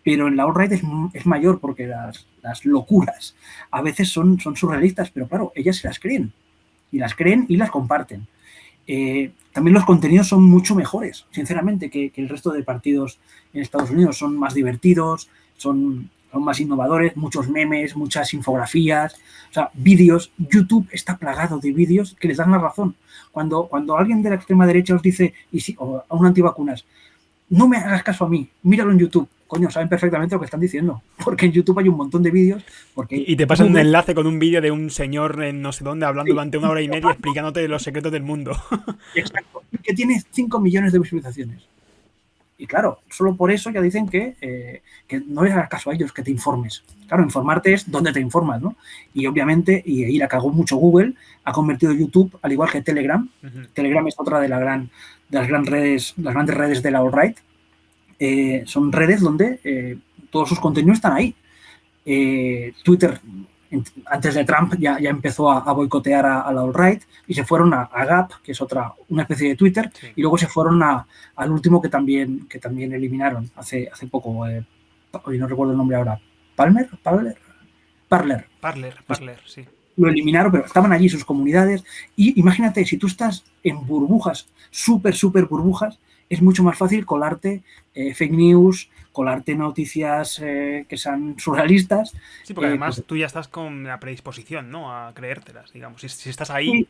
Pero en la alt-right es mayor porque las locuras a veces son surrealistas, pero claro, ellas se las creen y las comparten. También los contenidos son mucho mejores, sinceramente, que el resto de partidos en Estados Unidos. Son más divertidos, son más innovadores, muchos memes, muchas infografías, o sea, vídeos. YouTube está plagado de vídeos que les dan la razón. Cuando alguien de la extrema derecha os dice, o a un antivacunas, no me hagas caso a mí, míralo en YouTube. Coño, saben perfectamente lo que están diciendo, porque en YouTube hay un montón de vídeos. Y te pasan un enlace con un vídeo de un señor en no sé dónde hablando durante 1 hora y media explicándote los secretos del mundo. Exacto, que tiene 5 millones de visualizaciones. Y claro, solo por eso ya dicen que no les hagas caso a ellos, que te informes. Claro, informarte es dónde te informas, ¿no? Y obviamente, y ahí la cagó mucho Google, ha convertido YouTube, al igual que Telegram. Telegram es otra de las grandes redes de la alt-right. Son redes donde todos sus contenidos están ahí. Twitter, antes de Trump, ya empezó a boicotear a la alt-right y se fueron a Gap, que es una especie de Twitter, sí. Y luego se fueron al último que también eliminaron hace poco. Hoy no recuerdo el nombre ahora. Parler, sí. Lo eliminaron, pero estaban allí sus comunidades. Y imagínate, si tú estás en burbujas, súper burbujas, es mucho más fácil colarte fake news, colarte noticias que sean surrealistas. Sí, porque además pues, tú ya estás con la predisposición, ¿no?, a creértelas, digamos. Si estás ahí... Sí,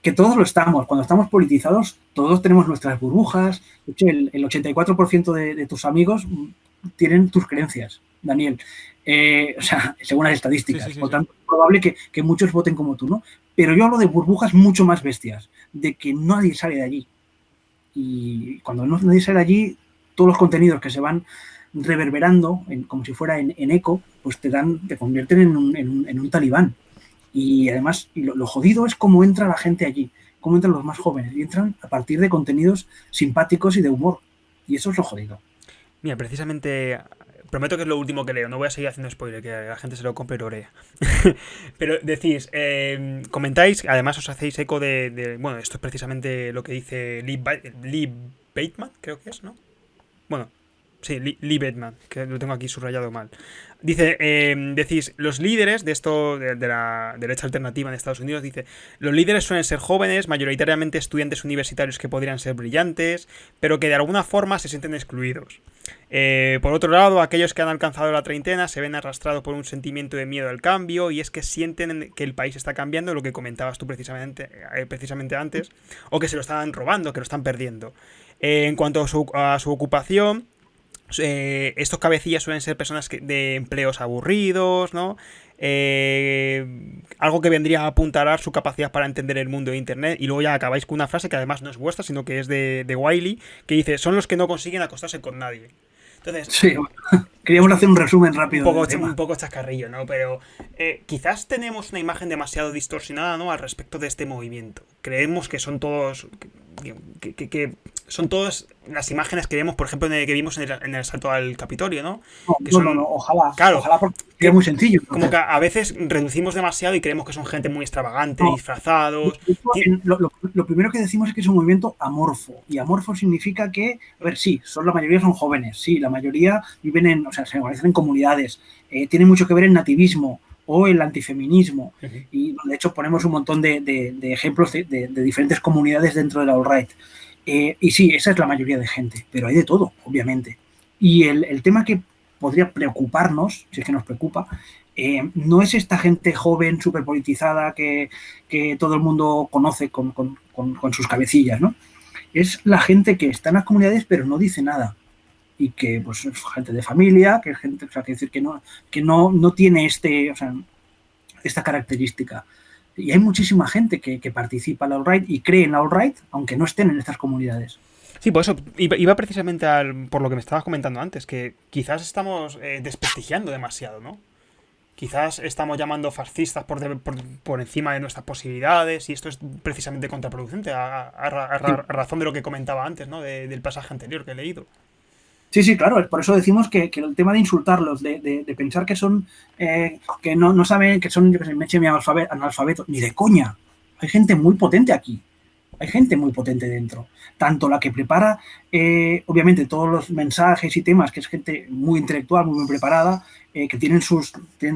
que todos lo estamos. Cuando estamos politizados, todos tenemos nuestras burbujas. De hecho, el 84% de tus amigos tienen tus creencias, Daniel. O sea, según las estadísticas. Sí. Por tanto, es probable que muchos voten como tú, ¿no? Pero yo hablo de burbujas mucho más bestias, de que nadie sale de allí. Y cuando nadie sale de allí, todos los contenidos que se van reverberando, como si fuera en eco, pues te convierten en un talibán. Y además, lo jodido es cómo entra la gente allí, cómo entran los más jóvenes. Y entran a partir de contenidos simpáticos y de humor. Y eso es lo jodido. Mira, precisamente... Prometo que es lo último que leo, no voy a seguir haciendo spoiler, que la gente se lo compre y lo lea. Pero decís, comentáis, además os hacéis eco bueno, esto es precisamente lo que dice Lee Bateman, creo que es, ¿no? Bueno, sí, Lee Bateman, que lo tengo aquí subrayado mal. Dice, decís, los líderes de la derecha alternativa en Estados Unidos, dice, los líderes suelen ser jóvenes, mayoritariamente estudiantes universitarios que podrían ser brillantes, pero que de alguna forma se sienten excluidos. Por otro lado, aquellos que han alcanzado la treintena se ven arrastrados por un sentimiento de miedo al cambio, y es que sienten que el país está cambiando, lo que comentabas tú precisamente antes, o que se lo están robando, que lo están perdiendo. En cuanto a su ocupación, estos cabecillas suelen ser personas de empleos aburridos, ¿no? Algo que vendría a apuntalar su capacidad para entender el mundo de Internet. Y luego ya acabáis con una frase que además no es vuestra, sino que es de Wiley, que dice, son los que no consiguen acostarse con nadie. Entonces, sí, queríamos hacer un resumen rápido. Un poco chascarrillo, ¿no? Pero quizás tenemos una imagen demasiado distorsionada, ¿no?, al respecto de este movimiento. Creemos que son todos... Que son todas las imágenes que vemos, por ejemplo, que vimos en el asalto al Capitolio, ¿no? No, ojalá. Claro, ojalá, porque es muy sencillo. Como que a veces reducimos demasiado y creemos que son gente muy extravagante, disfrazados. Lo primero que decimos es que es un movimiento amorfo. Y amorfo significa que, a ver, sí, la mayoría son jóvenes, sí, la mayoría viven se organizan en comunidades, tienen mucho que ver el nativismo o el antifeminismo. Uh-huh. Y de hecho ponemos un montón de ejemplos de diferentes comunidades dentro de la alt-right. Y sí, esa es la mayoría de gente, pero hay de todo, obviamente. Y el tema que podría preocuparnos, si es que nos preocupa, no es esta gente joven, súper politizada que todo el mundo conoce con sus cabecillas, ¿no? Es la gente que está en las comunidades pero no dice nada y que pues es gente de familia, que es gente, o sea, que decir que no tiene esta característica. Y hay muchísima gente que participa en la alt-right y cree en la alt-right, aunque no estén en estas comunidades. Sí, por eso iba precisamente por lo que me estabas comentando antes, que quizás estamos desprestigiando demasiado, ¿no? Quizás estamos llamando fascistas por encima de nuestras posibilidades y esto es precisamente contraproducente a razón de lo que comentaba antes, ¿no? Del pasaje anterior que he leído. Sí, sí, claro, por eso decimos que el tema de insultarlos, de pensar que son, que no saben, que son, yo que sé, analfabetos, ni de coña. Hay gente muy potente aquí. Hay gente muy potente dentro. Tanto la que prepara, obviamente, todos los mensajes y temas, que es gente muy intelectual, muy bien preparada, que tienen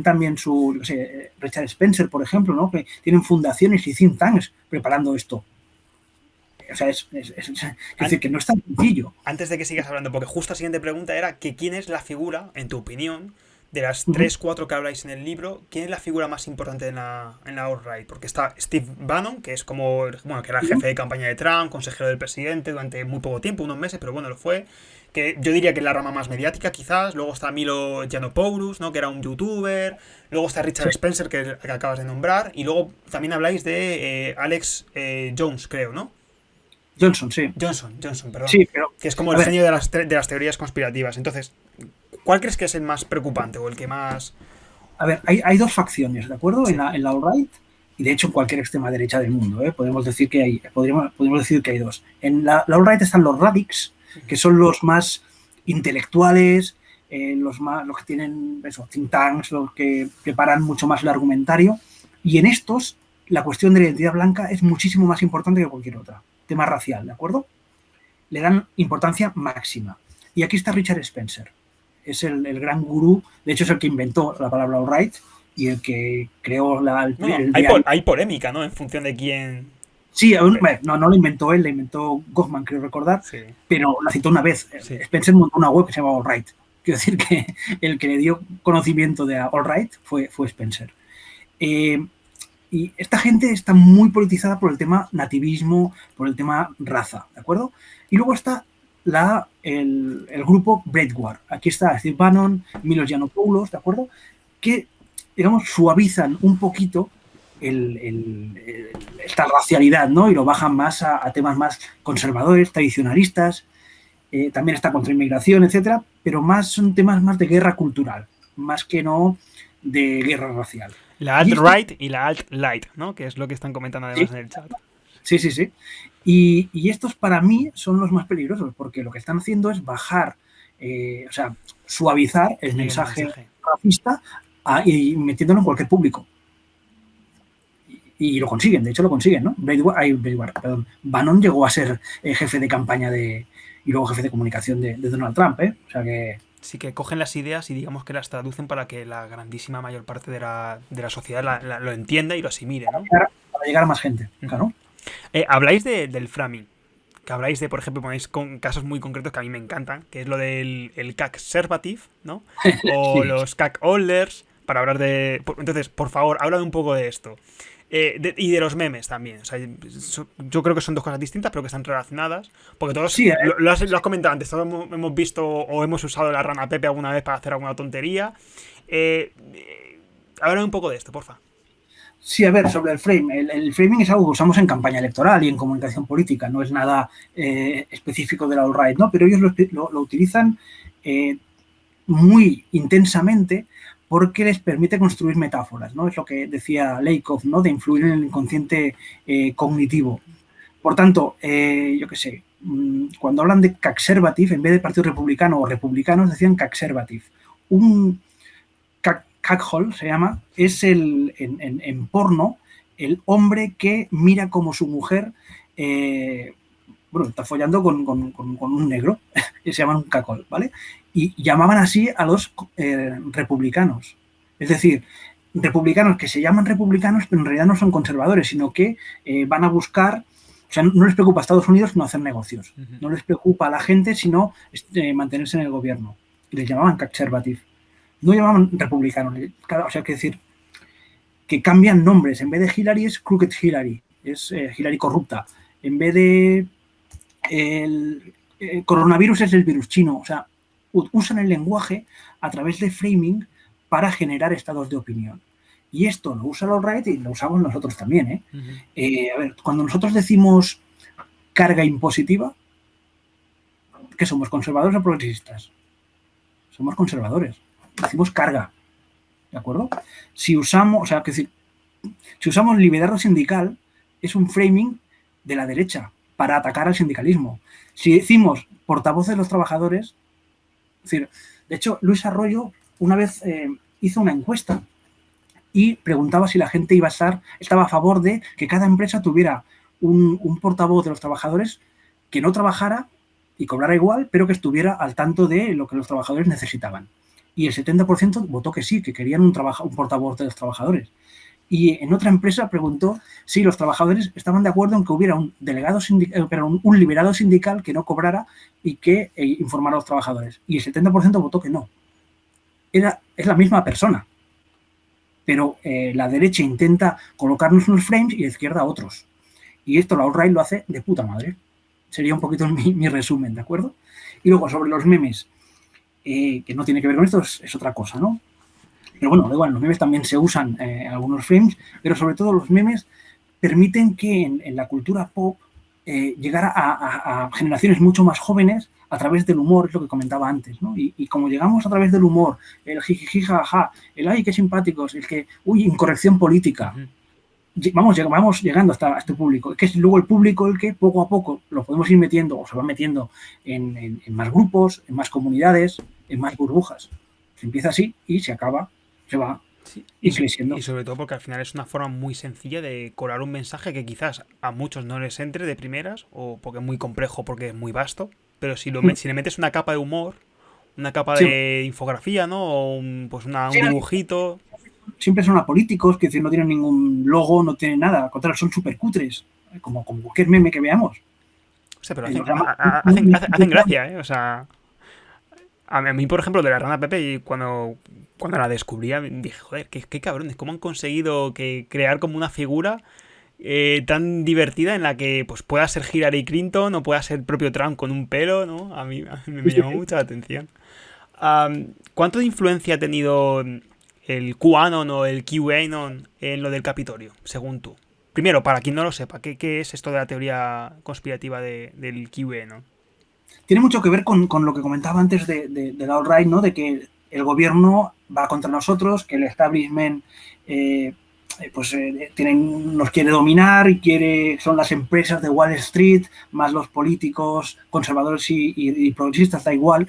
también su, yo sé, Richard Spencer, por ejemplo, ¿no? Que tienen fundaciones y think tanks preparando esto. O sea, es decir, que no es tan sencillo. Antes de que sigas hablando, porque justo la siguiente pregunta era que quién es la figura, en tu opinión, de las 3-4 que habláis en el libro, ¿quién es la figura más importante en la alt-right? Porque está Steve Bannon, que es como, bueno, que era el jefe de campaña de Trump, consejero del presidente durante muy poco tiempo, unos meses, pero bueno, lo fue. Que yo diría que es la rama más mediática, quizás. Luego está Milo Yiannopoulos, ¿no? Que era un youtuber. Luego está Richard Spencer, que acabas de nombrar. Y luego también habláis de Alex Jones, creo, ¿no? Johnson, sí. Johnson, perdón. Sí, pero, que es como el genio de las teorías conspirativas. Entonces, ¿cuál crees que es el más preocupante o el que más...? A ver, hay dos facciones, ¿de acuerdo? Sí. En la alt-right y de hecho en cualquier extrema derecha del mundo, ¿eh? Podemos decir que hay dos. En la alt-right están los radix, que son los más intelectuales, los que tienen think tanks, los que preparan mucho más el argumentario. Y en estos, la cuestión de la identidad blanca es muchísimo más importante que cualquier otra. Tema racial, ¿de acuerdo? Le dan importancia máxima. Y aquí está Richard Spencer. Es el gran gurú, de hecho es el que inventó la palabra alt-right y el que creó hay polémica, ¿no? En función de quién... Sí, no lo inventó él, la inventó Goffman, creo recordar, sí. Pero la citó una vez. Sí. Spencer montó una web que se llama alt-right. Quiero decir que el que le dio conocimiento de alt-right fue Spencer. Y esta gente está muy politizada por el tema nativismo, por el tema raza, ¿de acuerdo? Y luego está el grupo Breitbart. Aquí está Steve Bannon, Milo Yiannopoulos, ¿de acuerdo? Que, digamos, suavizan un poquito esta racialidad, ¿no? Y lo bajan más a temas más conservadores, tradicionalistas. También está contra inmigración, etcétera, pero son temas más de guerra cultural, más que no de guerra racial. La alt-right y la alt-light, ¿no? Que es lo que están comentando además en el chat. Sí, sí, sí. Y estos para mí son los más peligrosos porque lo que están haciendo es bajar, o sea, suavizar el mensaje racista y metiéndolo en cualquier público. Y lo consiguen, de hecho lo consiguen, ¿no? Bannon llegó a ser jefe de campaña y luego jefe de comunicación de Donald Trump, ¿eh? O sea que... Sí, que cogen las ideas y digamos que las traducen para que la grandísima mayor parte de la sociedad lo entienda y lo asimile, ¿no? Para llegar a más gente, claro. Habláis del framing, que habláis de, por ejemplo, ponéis con casos muy concretos que a mí me encantan, que es lo del CAC-servative, ¿no? O sí. Los CAC-holders, para hablar de... Entonces, por favor, habla un poco de esto. Y de los memes también. O sea, yo creo que son dos cosas distintas, pero que están relacionadas. Porque todos, sí, lo has comentado antes, todos hemos visto o hemos usado la rana Pepe alguna vez para hacer alguna tontería. Habla un poco de esto, porfa. Sí, a ver, sobre el frame. El framing es algo que usamos en campaña electoral y en comunicación política. No es nada específico de la alt-right, ¿no? Pero ellos lo utilizan muy intensamente porque les permite construir metáforas, ¿no? Es lo que decía Lakoff, ¿no? De influir en el inconsciente cognitivo. Por tanto, yo qué sé, cuando hablan de CAC-servative, en vez de Partido Republicano o republicanos, decían CAC-servative. Un CAC-hole se llama, es en porno el hombre que mira como su mujer está follando con un negro, que se llaman un CAC-hole, ¿vale? Y llamaban así a los republicanos. Es decir, republicanos que se llaman republicanos, pero en realidad no son conservadores, sino que van a buscar, o sea, no les preocupa a Estados Unidos no hacer negocios, no les preocupa a la gente, sino mantenerse en el gobierno. y les llamaban conservative. No llamaban republicanos. O sea, que decir que cambian nombres. En vez de Hillary es Crooked Hillary, es Hillary corrupta. En vez de el coronavirus es el virus chino. O sea, usan el lenguaje a través de framing para generar estados de opinión. Y esto lo usa el alt-right y lo usamos nosotros también. A ver, cuando nosotros decimos carga impositiva, ¿qué somos? ¿Conservadores o progresistas? Somos conservadores. Decimos carga. ¿De acuerdo? Si usamos, o sea, que si usamos liderazgo sindical, es un framing de la derecha para atacar al sindicalismo. Si decimos portavoz de los trabajadores, es decir, de hecho, Luis Arroyo una vez hizo una encuesta y preguntaba si la gente estaba a favor de que cada empresa tuviera un portavoz de los trabajadores que no trabajara y cobrara igual, pero que estuviera al tanto de lo que los trabajadores necesitaban. Y el 70% votó que sí, que querían un portavoz de los trabajadores. Y en otra empresa preguntó si los trabajadores estaban de acuerdo en que hubiera un liberado sindical que no cobrara y que informara a los trabajadores. Y el 70% votó que no. Es la misma persona. Pero la derecha intenta colocarnos unos frames y la izquierda otros. Y esto la alt-right lo hace de puta madre. Sería un poquito mi resumen, ¿de acuerdo? Y luego sobre los memes, que no tiene que ver con esto, es otra cosa, ¿no? Pero bueno, da igual, los memes también se usan algunos frames, pero sobre todo los memes permiten que en la cultura pop llegar a generaciones mucho más jóvenes a través del humor, es lo que comentaba antes, ¿no? Y como llegamos a través del humor, el jijiji, jaja, el ay, qué simpáticos, el que, uy, incorrección política, vamos llegando hasta este público, que es luego el público el que poco a poco lo podemos ir metiendo o se va metiendo en más grupos, en más comunidades, en más burbujas. Se empieza así y se acaba, se va creciendo. Y sobre todo porque al final es una forma muy sencilla de colar un mensaje que quizás a muchos no les entre de primeras o porque es muy complejo, porque es muy vasto, pero si le metes una capa de humor, una capa de infografía, ¿no? O un dibujito. Siempre son apolíticos, que no tienen ningún logo, no tienen nada, al contrario, son súper cutres, como cualquier meme que veamos. O sea, pero hacen gracia, ¿eh? O sea, a mí, por ejemplo, de la Rana Pepe, y cuando la descubrí, dije, joder, qué cabrones, cómo han conseguido crear como una figura tan divertida en la que pues pueda ser Hillary Clinton o pueda ser el propio Trump con un pelo, ¿no? A mí me llamó mucha la atención. ¿Cuánto de influencia ha tenido el QAnon o el QAnon en lo del Capitolio, según tú? Primero, para quien no lo sepa, ¿qué es esto de la teoría conspirativa del QAnon? Tiene mucho que ver con lo que comentaba antes de la alt-right, ¿no? De que el gobierno va contra nosotros, que el establishment nos quiere dominar y son las empresas de Wall Street, más los políticos conservadores y progresistas, da igual,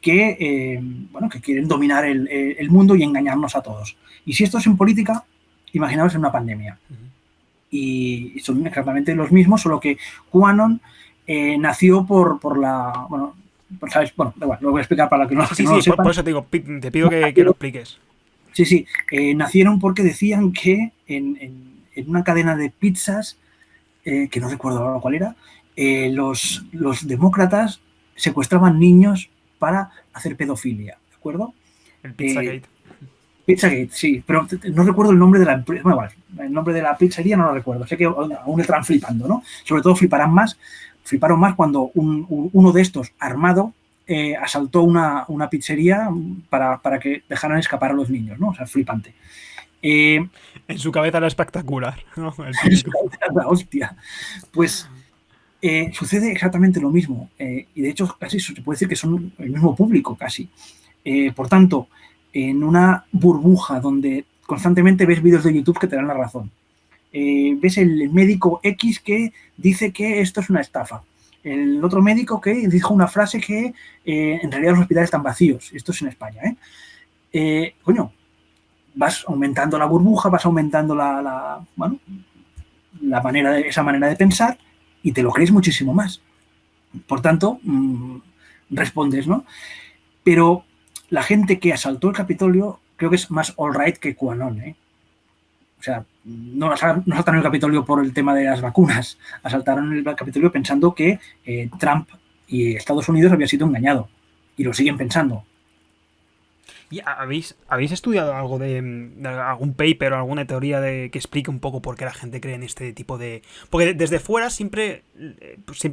que quieren dominar el mundo y engañarnos a todos. Y si esto es en política, imaginaos en una pandemia. Y son exactamente los mismos, solo que QAnon nació por la... Bueno, ¿sabes? Bueno, lo voy a explicar para que no, sí, no lo sepan. Por eso te digo, te pido que lo expliques. Sí, nacieron porque decían que en una cadena de pizzas, que no recuerdo ahora cuál era, los demócratas secuestraban niños para hacer pedofilia, ¿de acuerdo? El Pizzagate. Pizzagate, sí, pero no recuerdo el nombre de la empresa. Bueno, el nombre de la pizzería no lo recuerdo. Sé que aún estarán flipando, ¿no? Sobre todo fliparon más cuando uno de estos, armado, asaltó una pizzería para que dejaran escapar a los niños, ¿no? O sea, flipante. En su cabeza era espectacular, ¿no? La hostia. Pues sucede exactamente lo mismo. Y de hecho, casi se puede decir que son el mismo público, casi. Por tanto, en una burbuja donde constantemente ves vídeos de YouTube que te dan la razón. Ves el médico X que dice que esto es una estafa. El otro médico que dijo una frase que en realidad los hospitales están vacíos. Esto es en España, vas aumentando la burbuja, vas aumentando esa manera de pensar y te lo crees muchísimo más. Por tanto, respondes, ¿no? Pero la gente que asaltó el Capitolio creo que es más alt-right que QAnon, ¿eh? O sea, no asaltaron el Capitolio por el tema de las vacunas, asaltaron el Capitolio pensando que Trump y Estados Unidos había sido engañado y lo siguen pensando. ¿Y habéis estudiado algo de algún paper o alguna teoría que explique un poco por qué la gente cree en este tipo de...? Porque desde fuera siempre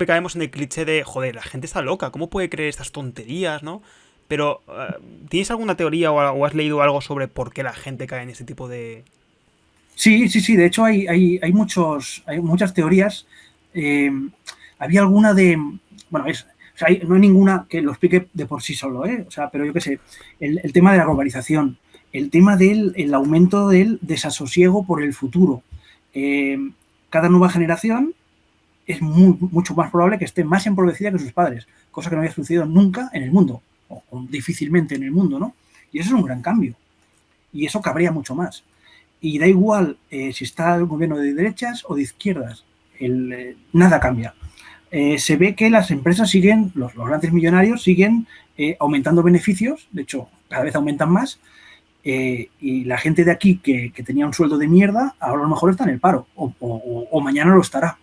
caemos en el cliché de, joder, la gente está loca, ¿cómo puede creer estas tonterías, no? Pero, ¿tienes alguna teoría o has leído algo sobre por qué la gente cae en este tipo de...? Sí, sí, sí. De hecho, hay muchas teorías. Eh, había alguna de. Bueno, o sea, no hay ninguna que lo explique de por sí solo, ¿eh? O sea, pero yo qué sé. El tema de la globalización, el tema del el aumento del desasosiego por el futuro. Eh, Cada nueva generación es mucho más probable que esté más empobrecida que sus padres, cosa que no había sucedido nunca en el mundo, o difícilmente en el mundo, ¿no? Y eso es un gran cambio. Y eso cabría mucho más. Y da igual si está el gobierno de derechas o de izquierdas, nada cambia. Se ve que las empresas siguen, los grandes millonarios siguen aumentando beneficios, de hecho, cada vez aumentan más, y la gente de aquí que tenía un sueldo de mierda, ahora a lo mejor está en el paro, o mañana lo estará.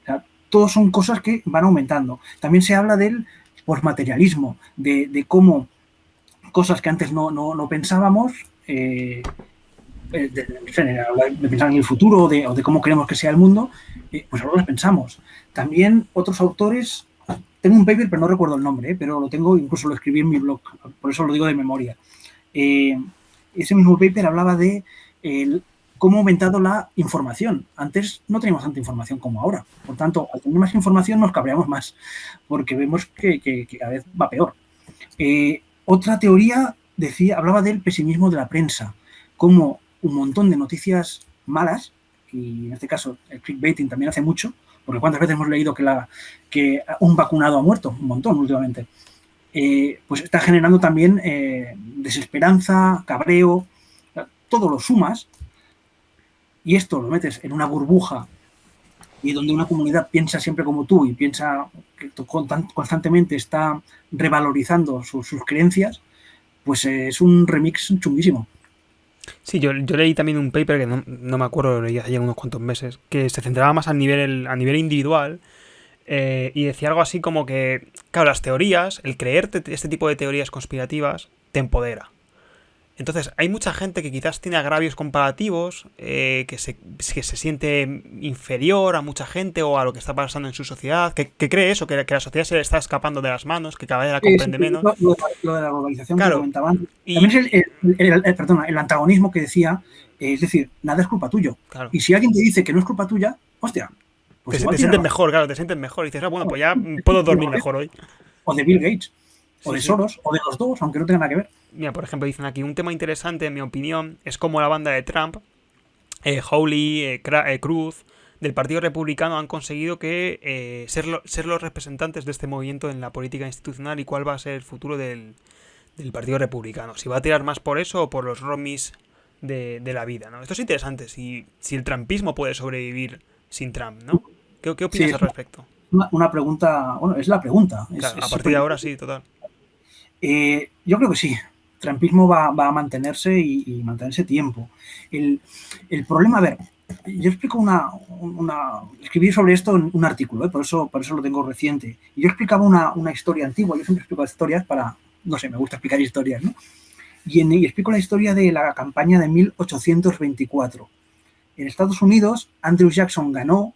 O sea, todos son cosas que van aumentando. También se habla del posmaterialismo, de cómo cosas que antes no pensábamos, de pensar en el futuro o de cómo queremos que sea el mundo, pues ahora las pensamos. También otros autores, tengo un paper, pero no recuerdo el nombre, pero lo tengo, incluso lo escribí en mi blog, por eso lo digo de memoria. Ese mismo paper hablaba de cómo ha aumentado la información. Antes no teníamos tanta información como ahora. Por tanto, al tener más información nos cabreamos más, porque vemos que cada vez va peor. Otra teoría hablaba del pesimismo de la prensa, como un montón de noticias malas, y en este caso el clickbaiting también hace mucho, porque cuántas veces hemos leído que un vacunado ha muerto, un montón últimamente, pues está generando también desesperanza, cabreo, todo lo sumas y esto lo metes en una burbuja y donde una comunidad piensa siempre como tú y piensa que constantemente está revalorizando sus creencias, pues es un remix chunguísimo. Sí, yo leí también un paper que no me acuerdo, lo leí hace ya unos cuantos meses, que se centraba más a nivel individual y decía algo así como que, claro, las teorías, el creerte este tipo de teorías conspirativas, te empodera. Entonces, hay mucha gente que quizás tiene agravios comparativos, que se siente inferior a mucha gente o a lo que está pasando en su sociedad, que cree eso, que la sociedad se le está escapando de las manos, que cada vez la comprende menos. Lo de la globalización que Claro, comentaban. y También es el antagonismo que decía, es decir, nada es culpa tuyo. claro, Y si alguien te dice que no es culpa tuya, hostia, pues igual te tiene sientes razón. mejor, claro, te sientes mejor. Y dices, bueno, pues ya puedo dormir mejor hoy. O de Bill Gates, o Sí, de sí. Soros, o de los dos, aunque no tengan nada que ver. Mira, por ejemplo, dicen aquí, un tema interesante, en mi opinión, es cómo la banda de Trump, Hawley, Cruz, del Partido Republicano han conseguido ser los representantes de este movimiento en la política institucional y cuál va a ser el futuro del Partido Republicano. Si va a tirar más por eso o por los Romneys de la vida, ¿no? Esto es interesante, si el trumpismo puede sobrevivir sin Trump, ¿no? ¿Qué Sí, opinas al respecto? una pregunta, bueno, es la pregunta. Claro, a partir de ahora sí, total. Yo creo que sí. Trumpismo va a mantenerse y mantenerse tiempo. El problema, a ver, yo explico escribí sobre esto en un artículo, por eso lo tengo reciente. Y yo explicaba una historia antigua, yo siempre explico historias no sé, me gusta explicar historias, ¿no? Y explico la historia de la campaña de 1824. En Estados Unidos, Andrew Jackson ganó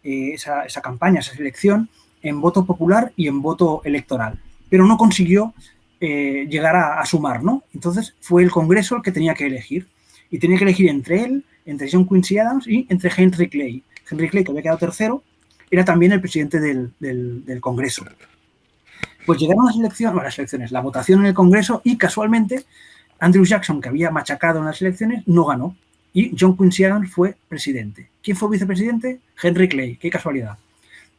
esa campaña, esa selección, en voto popular y en voto electoral, pero no consiguió llegar a sumar, ¿no? Entonces fue el Congreso el que tenía que elegir, y tenía que elegir entre él, entre John Quincy Adams y entre Henry Clay. Henry Clay, que había quedado tercero, era también el presidente del Congreso. Pues llegaron las elecciones, la votación en el Congreso, y casualmente Andrew Jackson, que había machacado en las elecciones, no ganó. Y John Quincy Adams fue presidente. ¿Quién fue vicepresidente? Henry Clay. Qué casualidad.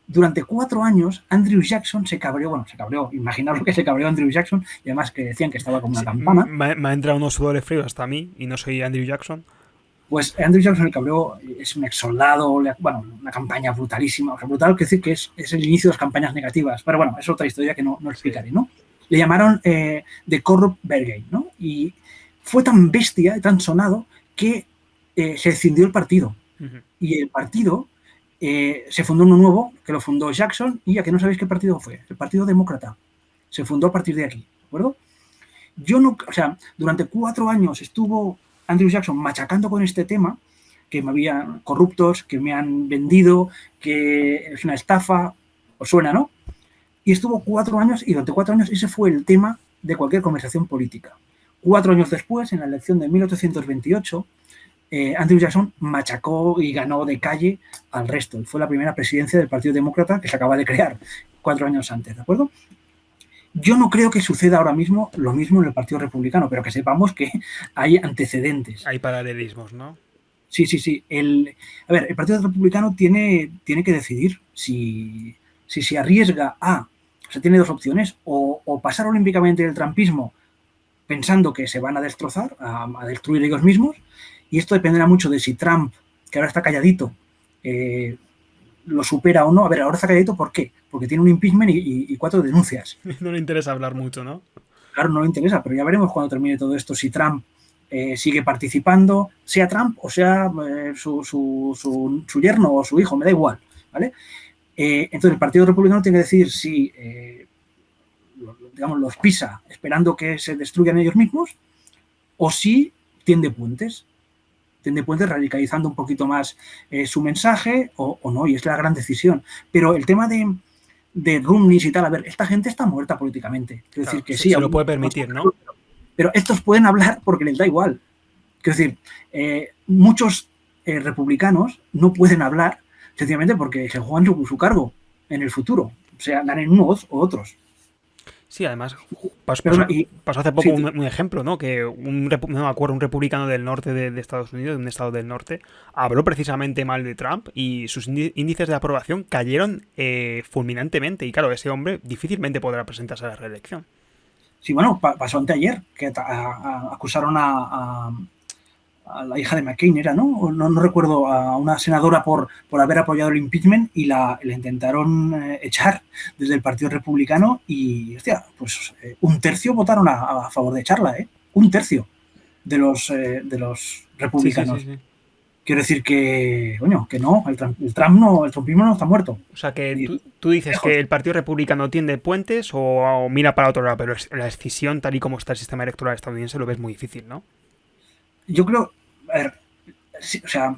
Durante 4 años, Andrew Jackson se cabreó, imaginaos lo que se cabreó Andrew Jackson, y además que decían que estaba como una Sí, campana. me ha entrado unos sudores fríos hasta a mí y no soy Andrew Jackson. Pues Andrew Jackson se cabreó, es un ex soldado, una campaña brutalísima, o sea, brutal, quiere decir que es el inicio de las campañas negativas, pero bueno, es otra historia que no explicaré, ¿no? Le llamaron The Corrupt Brigade, ¿no? Y fue tan bestia y tan sonado que se escindió el partido. Uh-huh. Y el partido se fundó uno nuevo, que lo fundó Jackson, y a que no sabéis qué partido fue, el Partido Demócrata. Se fundó a partir de aquí, ¿de acuerdo? Yo no, o sea, durante 4 años estuvo Andrew Jackson machacando con este tema, que me habían corruptos, que me han vendido, que es una estafa, os suena, ¿no? Y estuvo 4 años, y durante 4 años ese fue el tema de cualquier conversación política. 4 años después, en la elección de 1828, Andrew Jackson machacó y ganó de calle al resto. Fue la primera presidencia del Partido Demócrata que se acaba de crear 4 años antes, ¿de acuerdo? Yo no creo que suceda ahora mismo lo mismo en el Partido Republicano, pero que sepamos que hay antecedentes. Hay paralelismos, ¿no? Sí, sí, sí. A ver, el Partido Republicano tiene que decidir si se arriesga a... O sea, tiene dos opciones, o pasar olímpicamente del trumpismo pensando que se van a destrozar, a destruir ellos mismos, y esto dependerá mucho de si Trump, que ahora está calladito, lo supera o no. A ver, ahora está calladito, ¿por qué? Porque tiene un impeachment y 4 denuncias. No le interesa hablar mucho, ¿no? Claro, no le interesa, pero ya veremos cuando termine todo esto si Trump sigue participando, sea Trump o sea su yerno o su hijo, me da igual, ¿vale? Entonces el Partido Republicano tiene que decir si, digamos, los pisa esperando que se destruyan ellos mismos o si tiende puentes radicalizando un poquito más su mensaje o no, y es la gran decisión. Pero el tema de Romney y tal, a ver, esta gente está muerta políticamente. Quiero Claro, decir que sí. se lo puede permitir, ¿no? Pero estos pueden hablar porque les da igual. Quiero decir, muchos republicanos no pueden hablar sencillamente porque se juegan su cargo en el futuro. O sea, ganen unos o otros. Sí, además, pasó hace poco sí, un ejemplo, ¿no? Que no me acuerdo, un republicano del norte de Estados Unidos, de un estado del norte, habló precisamente mal de Trump y sus índices de aprobación cayeron fulminantemente. Y claro, ese hombre difícilmente podrá presentarse a la reelección. Sí, bueno, pasó anteayer, que acusaron a la hija de McCain, era, ¿no? No recuerdo, a una senadora por haber apoyado el impeachment y la intentaron echar desde el Partido Republicano y, hostia, pues un tercio votaron a favor de echarla, ¿eh? Un tercio de los republicanos. Sí. Quiero decir que, coño, que no, el trumpismo no está muerto. O sea, que tú dices que el Partido Republicano tiende puentes o mira para otro lado, pero la escisión, tal y como está el sistema electoral estadounidense, lo ves muy difícil, ¿no? Yo creo, a ver, o sea,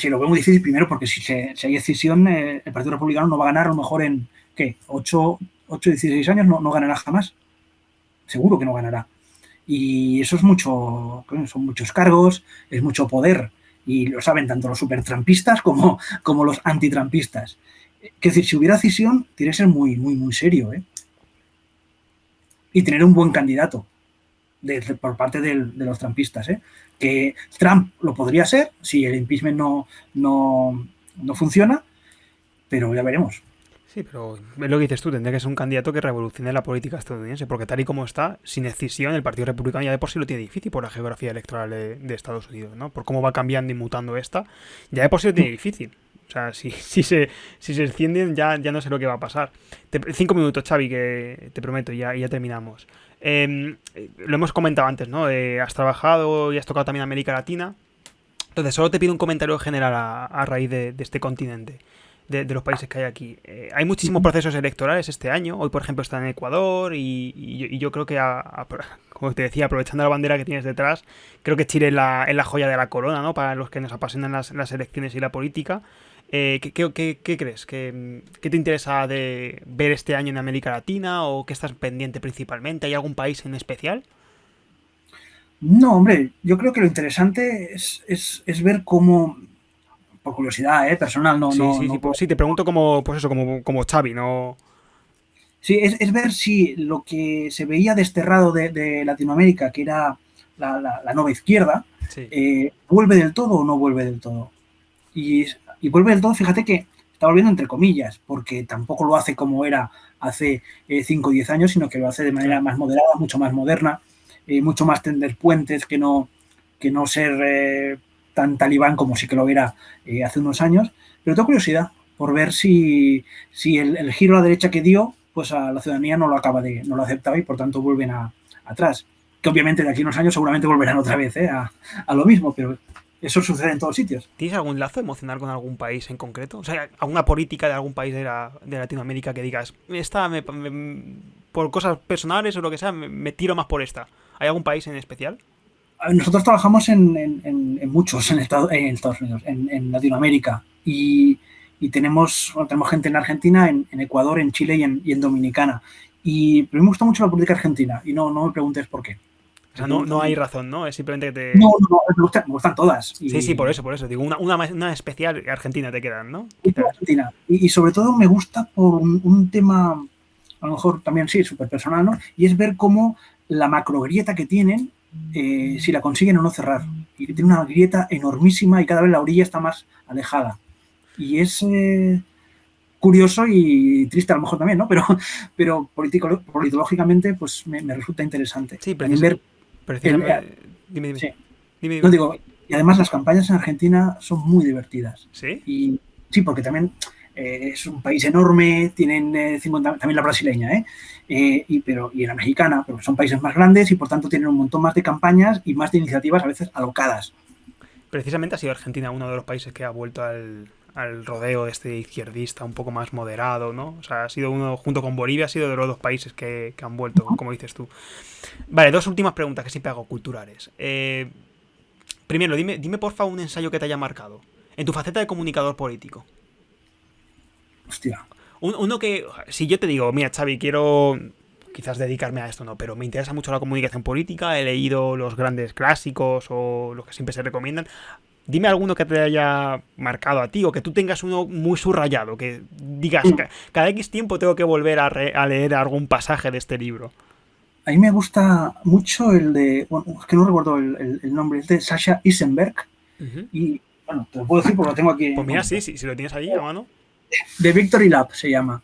lo veo muy difícil primero porque si hay escisión, el Partido Republicano no va a ganar a lo mejor en, ¿qué? 8, 16 años, no ganará jamás. Seguro que no ganará. Y eso es mucho, son muchos cargos, es mucho poder, y lo saben tanto los supertrampistas como los antitrampistas. Es decir, si hubiera escisión, tiene que ser muy, muy, muy serio, ¿eh? Y tener un buen candidato por parte de los trampistas, ¿eh? Que Trump lo podría ser si el impeachment no funciona, pero ya veremos. Sí, pero es lo que dices tú, tendría que ser un candidato que revolucione la política estadounidense, porque tal y como está, sin escisión, el Partido Republicano ya de por sí lo tiene difícil por la geografía electoral de Estados Unidos, ¿no? Por cómo va cambiando y mutando esta, ya de por sí lo tiene difícil. O sea, si se extienden, ya no sé lo que va a pasar. 5 minutos, Xavi, que te prometo, ya terminamos. Lo hemos comentado antes, ¿no? Has trabajado y has tocado también América Latina. Entonces, solo te pido un comentario general a raíz de este continente. De los países que hay aquí. Hay muchísimos procesos electorales este año. Hoy, por ejemplo, está en Ecuador y yo creo que, como te decía, aprovechando la bandera que tienes detrás, creo que Chile es la joya de la corona, ¿no? Para los que nos apasionan las elecciones y la política. ¿Qué crees? ¿Qué te interesa de ver este año en América Latina o qué estás pendiente principalmente? ¿Hay algún país en especial? No, hombre, yo creo que lo interesante es ver cómo, por curiosidad, personal, Sí, te pregunto como, pues eso, como Xavi, ¿no? Sí, es ver si lo que se veía desterrado de Latinoamérica, que era la nueva izquierda, Sí. vuelve del todo o no vuelve del todo. Y vuelve del todo, fíjate que está volviendo entre comillas, porque tampoco lo hace como era hace 5 o 10 años, sino que lo hace de manera más moderada, mucho más moderna, mucho más tender puentes que no ser tan talibán como sí que lo era hace unos años. Pero tengo curiosidad por ver si el giro a la derecha que dio, pues a la ciudadanía no lo aceptaba y por tanto vuelven atrás. Que obviamente de aquí a unos años seguramente volverán otra vez a lo mismo, pero eso sucede en todos sitios. ¿Tienes algún lazo emocional con algún país en concreto? O sea, alguna política de algún país de Latinoamérica que digas, esta por cosas personales o lo que sea, me tiro más por esta. ¿Hay algún país en especial? Nosotros trabajamos en muchos en Estados Unidos, en Latinoamérica. Y tenemos gente en Argentina, en Ecuador, en Chile y en Dominicana. Pero me gusta mucho la política argentina. Y no me preguntes por qué. O sea, no hay razón, ¿no? Es simplemente que No, te... no, me gustan todas. Sí, sí, por eso. Digo, una especial Argentina te quedan, ¿no? Quizás. Argentina. Y sobre todo me gusta por un tema, a lo mejor también sí, súper personal, ¿no? Y es ver cómo la macrogrieta que tienen, si la consiguen o no cerrar. Y tiene una grieta enormísima y cada vez la orilla está más alejada. Y es curioso y triste a lo mejor también, ¿no? Pero politológicamente pues me resulta interesante. Sí, También ver precisamente... Dime. sí. Dime. No digo, y además las campañas en Argentina son muy divertidas. ¿Sí? Y sí, porque también es un país enorme, tienen 50, también la brasileña, y la mexicana, pero son países más grandes y por tanto tienen un montón más de campañas y más de iniciativas a veces alocadas. Precisamente ha sido Argentina uno de los países que ha vuelto al rodeo este izquierdista un poco más moderado, ¿no? O sea, ha sido uno, junto con Bolivia, ha sido de los dos países que han vuelto, como dices tú. Vale, dos últimas preguntas que siempre hago, culturales. Primero, dime porfa un ensayo que te haya marcado en tu faceta de comunicador político. Hostia. Uno que, si yo te digo, mira, Xavi, quiero quizás dedicarme a esto, no, pero me interesa mucho la comunicación política, he leído los grandes clásicos o los que siempre se recomiendan. Dime alguno que te haya marcado a ti o que tú tengas uno muy subrayado, que digas, cada X tiempo tengo que volver a leer algún pasaje de este libro. A mí me gusta mucho el de, bueno, es que no recuerdo el nombre, es de Sasha Isenberg. Y bueno, te lo puedo decir porque lo tengo aquí. Pues mira, sí, si lo tienes ahí a mano. The Victory Lab se llama.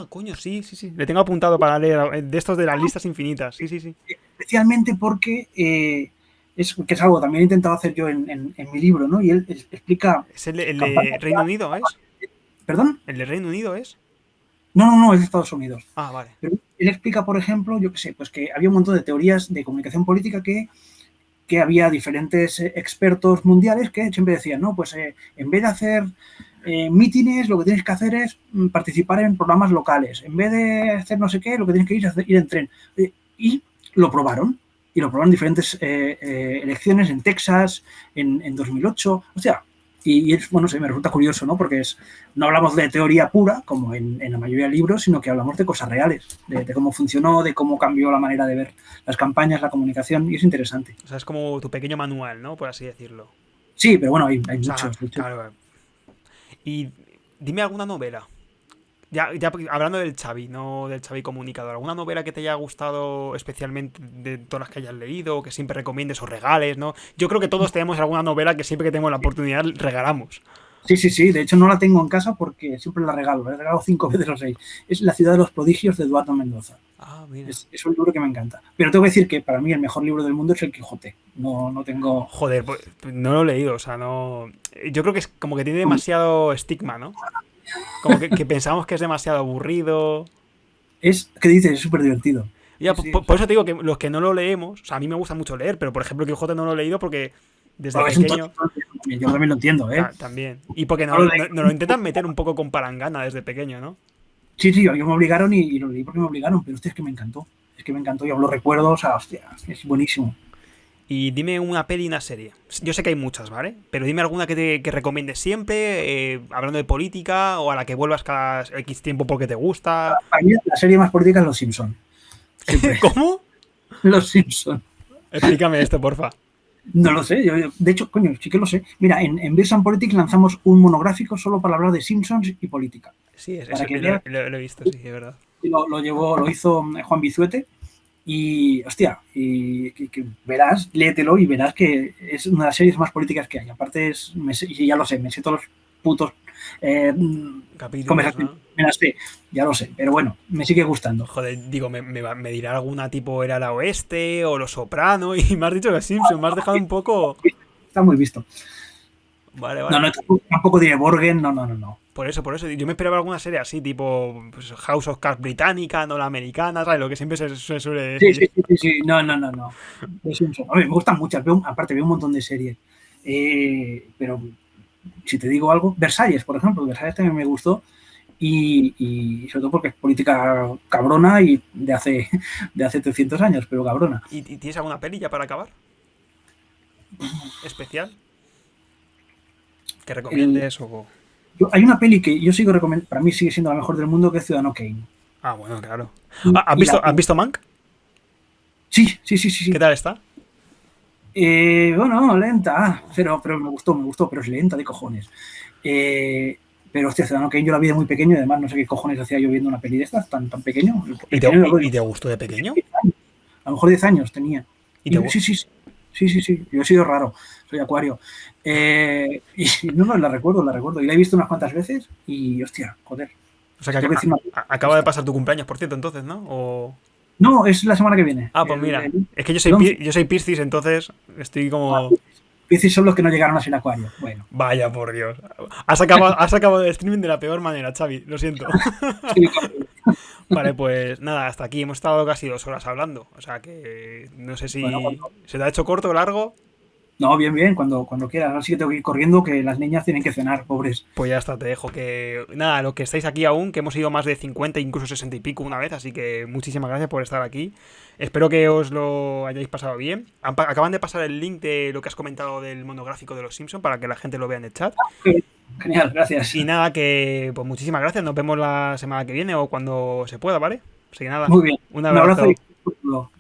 Coño, sí. Le tengo apuntado para leer de estos de las listas infinitas. Sí. Especialmente porque es algo que también he intentado hacer yo en mi libro, ¿no? Y él explica... ¿Es el de Reino Unido, es? ¿Perdón? ¿El de Reino Unido es? No, es de Estados Unidos. Ah, vale. Pero él explica, por ejemplo, yo qué sé, pues que había un montón de teorías de comunicación política que había diferentes expertos mundiales que siempre decían, no, pues en vez de hacer mítines, lo que tienes que hacer es participar en programas locales. En vez de hacer no sé qué, lo que tienes que ir es ir en tren. Y lo probaron. Y lo probaron en diferentes elecciones en Texas, en 2008. O sea, y es, bueno, me resulta curioso, ¿no? Porque no hablamos de teoría pura, como en la mayoría de libros, sino que hablamos de cosas reales, de cómo funcionó, de cómo cambió la manera de ver las campañas, la comunicación, y es interesante. O sea, es como tu pequeño manual, ¿no? Por así decirlo. Sí, pero bueno, hay muchos. Claro. Y dime alguna novela. Ya hablando del Xavi, no del Xavi comunicador. ¿Alguna novela que te haya gustado especialmente de todas las que hayas leído, que siempre recomiendes o regales, ¿no? Yo creo que todos tenemos alguna novela que siempre que tenemos la oportunidad regalamos. Sí. De hecho, no la tengo en casa porque siempre la regalo. La he regalado 5 veces o 6. Es La ciudad de los prodigios de Eduardo Mendoza. Mira. Es un libro que me encanta. Pero tengo que decir que para mí el mejor libro del mundo es El Quijote. No tengo... Joder, pues no lo he leído, o sea, no... Yo creo que es como que tiene demasiado estigma, ¿no? Como que pensamos que es demasiado aburrido. ¿Qué dices? Es súper divertido. Ya, sí. Por eso te digo que los que no lo leemos, o sea, a mí me gusta mucho leer, pero por ejemplo el Quijote no lo he leído porque desde pequeño... Yo también lo entiendo, ¿eh? También. Y porque nos lo intentan meter un poco con palangana desde pequeño, ¿no? Sí, ellos me obligaron y lo leí porque me obligaron, pero hostia, es que me encantó. Y aún lo recuerdo, o sea, hostia, es buenísimo. Y dime una peli y una serie. Yo sé que hay muchas, ¿vale? Pero dime alguna que recomiendes siempre, hablando de política, o a la que vuelvas cada X tiempo porque te gusta. Para mí la serie más política es Los Simpson. ¿Cómo? Los Simpson. Explícame esto, porfa. No lo sé, de hecho, coño, sí que lo sé. Mira, en Beers and Politics lanzamos un monográfico solo para hablar de Simpsons y política. Sí, eso lo he visto, sí, es verdad. Lo hizo Juan Bizuete. Y, hostia, y verás, léetelo y verás que es una de las series más políticas que hay. Aparte, ya lo sé, me sé todos los putos capítulos, ¿no? Me las sé, ya lo sé, pero bueno, me sigue gustando. Joder, digo, me dirá alguna tipo Era la Oeste o Los Soprano y me has dicho Los Simpsons, me has dejado un poco... Está muy visto. Vale. No, tampoco diré Borgen, no. Por eso, yo me esperaba alguna serie así, tipo pues, House of Cards británica, no la americana, ¿sabes? Lo que siempre se suele decir. Sí. No. A mí me gustan muchas, aparte veo un montón de series. Pero si te digo algo, Versalles, por ejemplo, Versalles también me gustó y sobre todo porque es política cabrona y de hace 300 años, pero cabrona. ¿Y tienes alguna peli ya para acabar? ¿Especial? ¿Que recomiendes o...? Hay una peli que yo sigo recomendando, para mí sigue siendo la mejor del mundo, que es Ciudadano Kane. Ah, bueno, claro. Y, ¿Has y la- visto Mank? sí, sí, sí, sí, ¿Qué sí. tal está? Bueno, lenta, pero me gustó, pero es lenta de cojones. Pero hostia, Ciudadano Kane yo la vi de muy pequeño y además no sé qué cojones hacía yo viendo una peli de estas tan pequeño. ¿Y te, Pequeño y- lo y digo, te gustó de pequeño? 10 años, a lo mejor 10 años tenía. ¿Y te Y gu- sí, sí, sí, sí, sí, sí, yo he sido raro, soy acuario. Y no, la recuerdo. Y la he visto unas cuantas veces y hostia, joder. O sea Si que tengo que decir una... acaba de pasar tu cumpleaños, por cierto, entonces, ¿no? No, es la semana que viene, Ah, pues mira. Es que el 11. yo soy Piscis, entonces estoy Ah, como... Piscis son los que no llegaron a ser acuario. Bueno, Vaya, por Dios. Has acabado el streaming de la peor manera, Xavi. Lo siento. sí, Vale, pues nada, hasta aquí. Hemos estado casi 2 horas hablando. O sea que no sé bueno, si se te ha hecho corto o largo. no, bien, bien, cuando quieras. Ahora sí que tengo que ir corriendo, que las niñas tienen que cenar, pobres. Pues ya está, te dejo que... Nada, lo que estáis aquí aún, que hemos ido más de 50, incluso 60 y pico una vez, así que muchísimas gracias por estar aquí. Espero que os lo hayáis pasado bien. Acaban de pasar el link de lo que has comentado del monográfico de los Simpsons para que la gente lo vea en el chat. Genial, gracias. Y nada, que pues muchísimas gracias. Nos vemos la semana que viene o cuando se pueda, ¿vale? Así que nada, Muy bien. un Un abrazo abrazo. y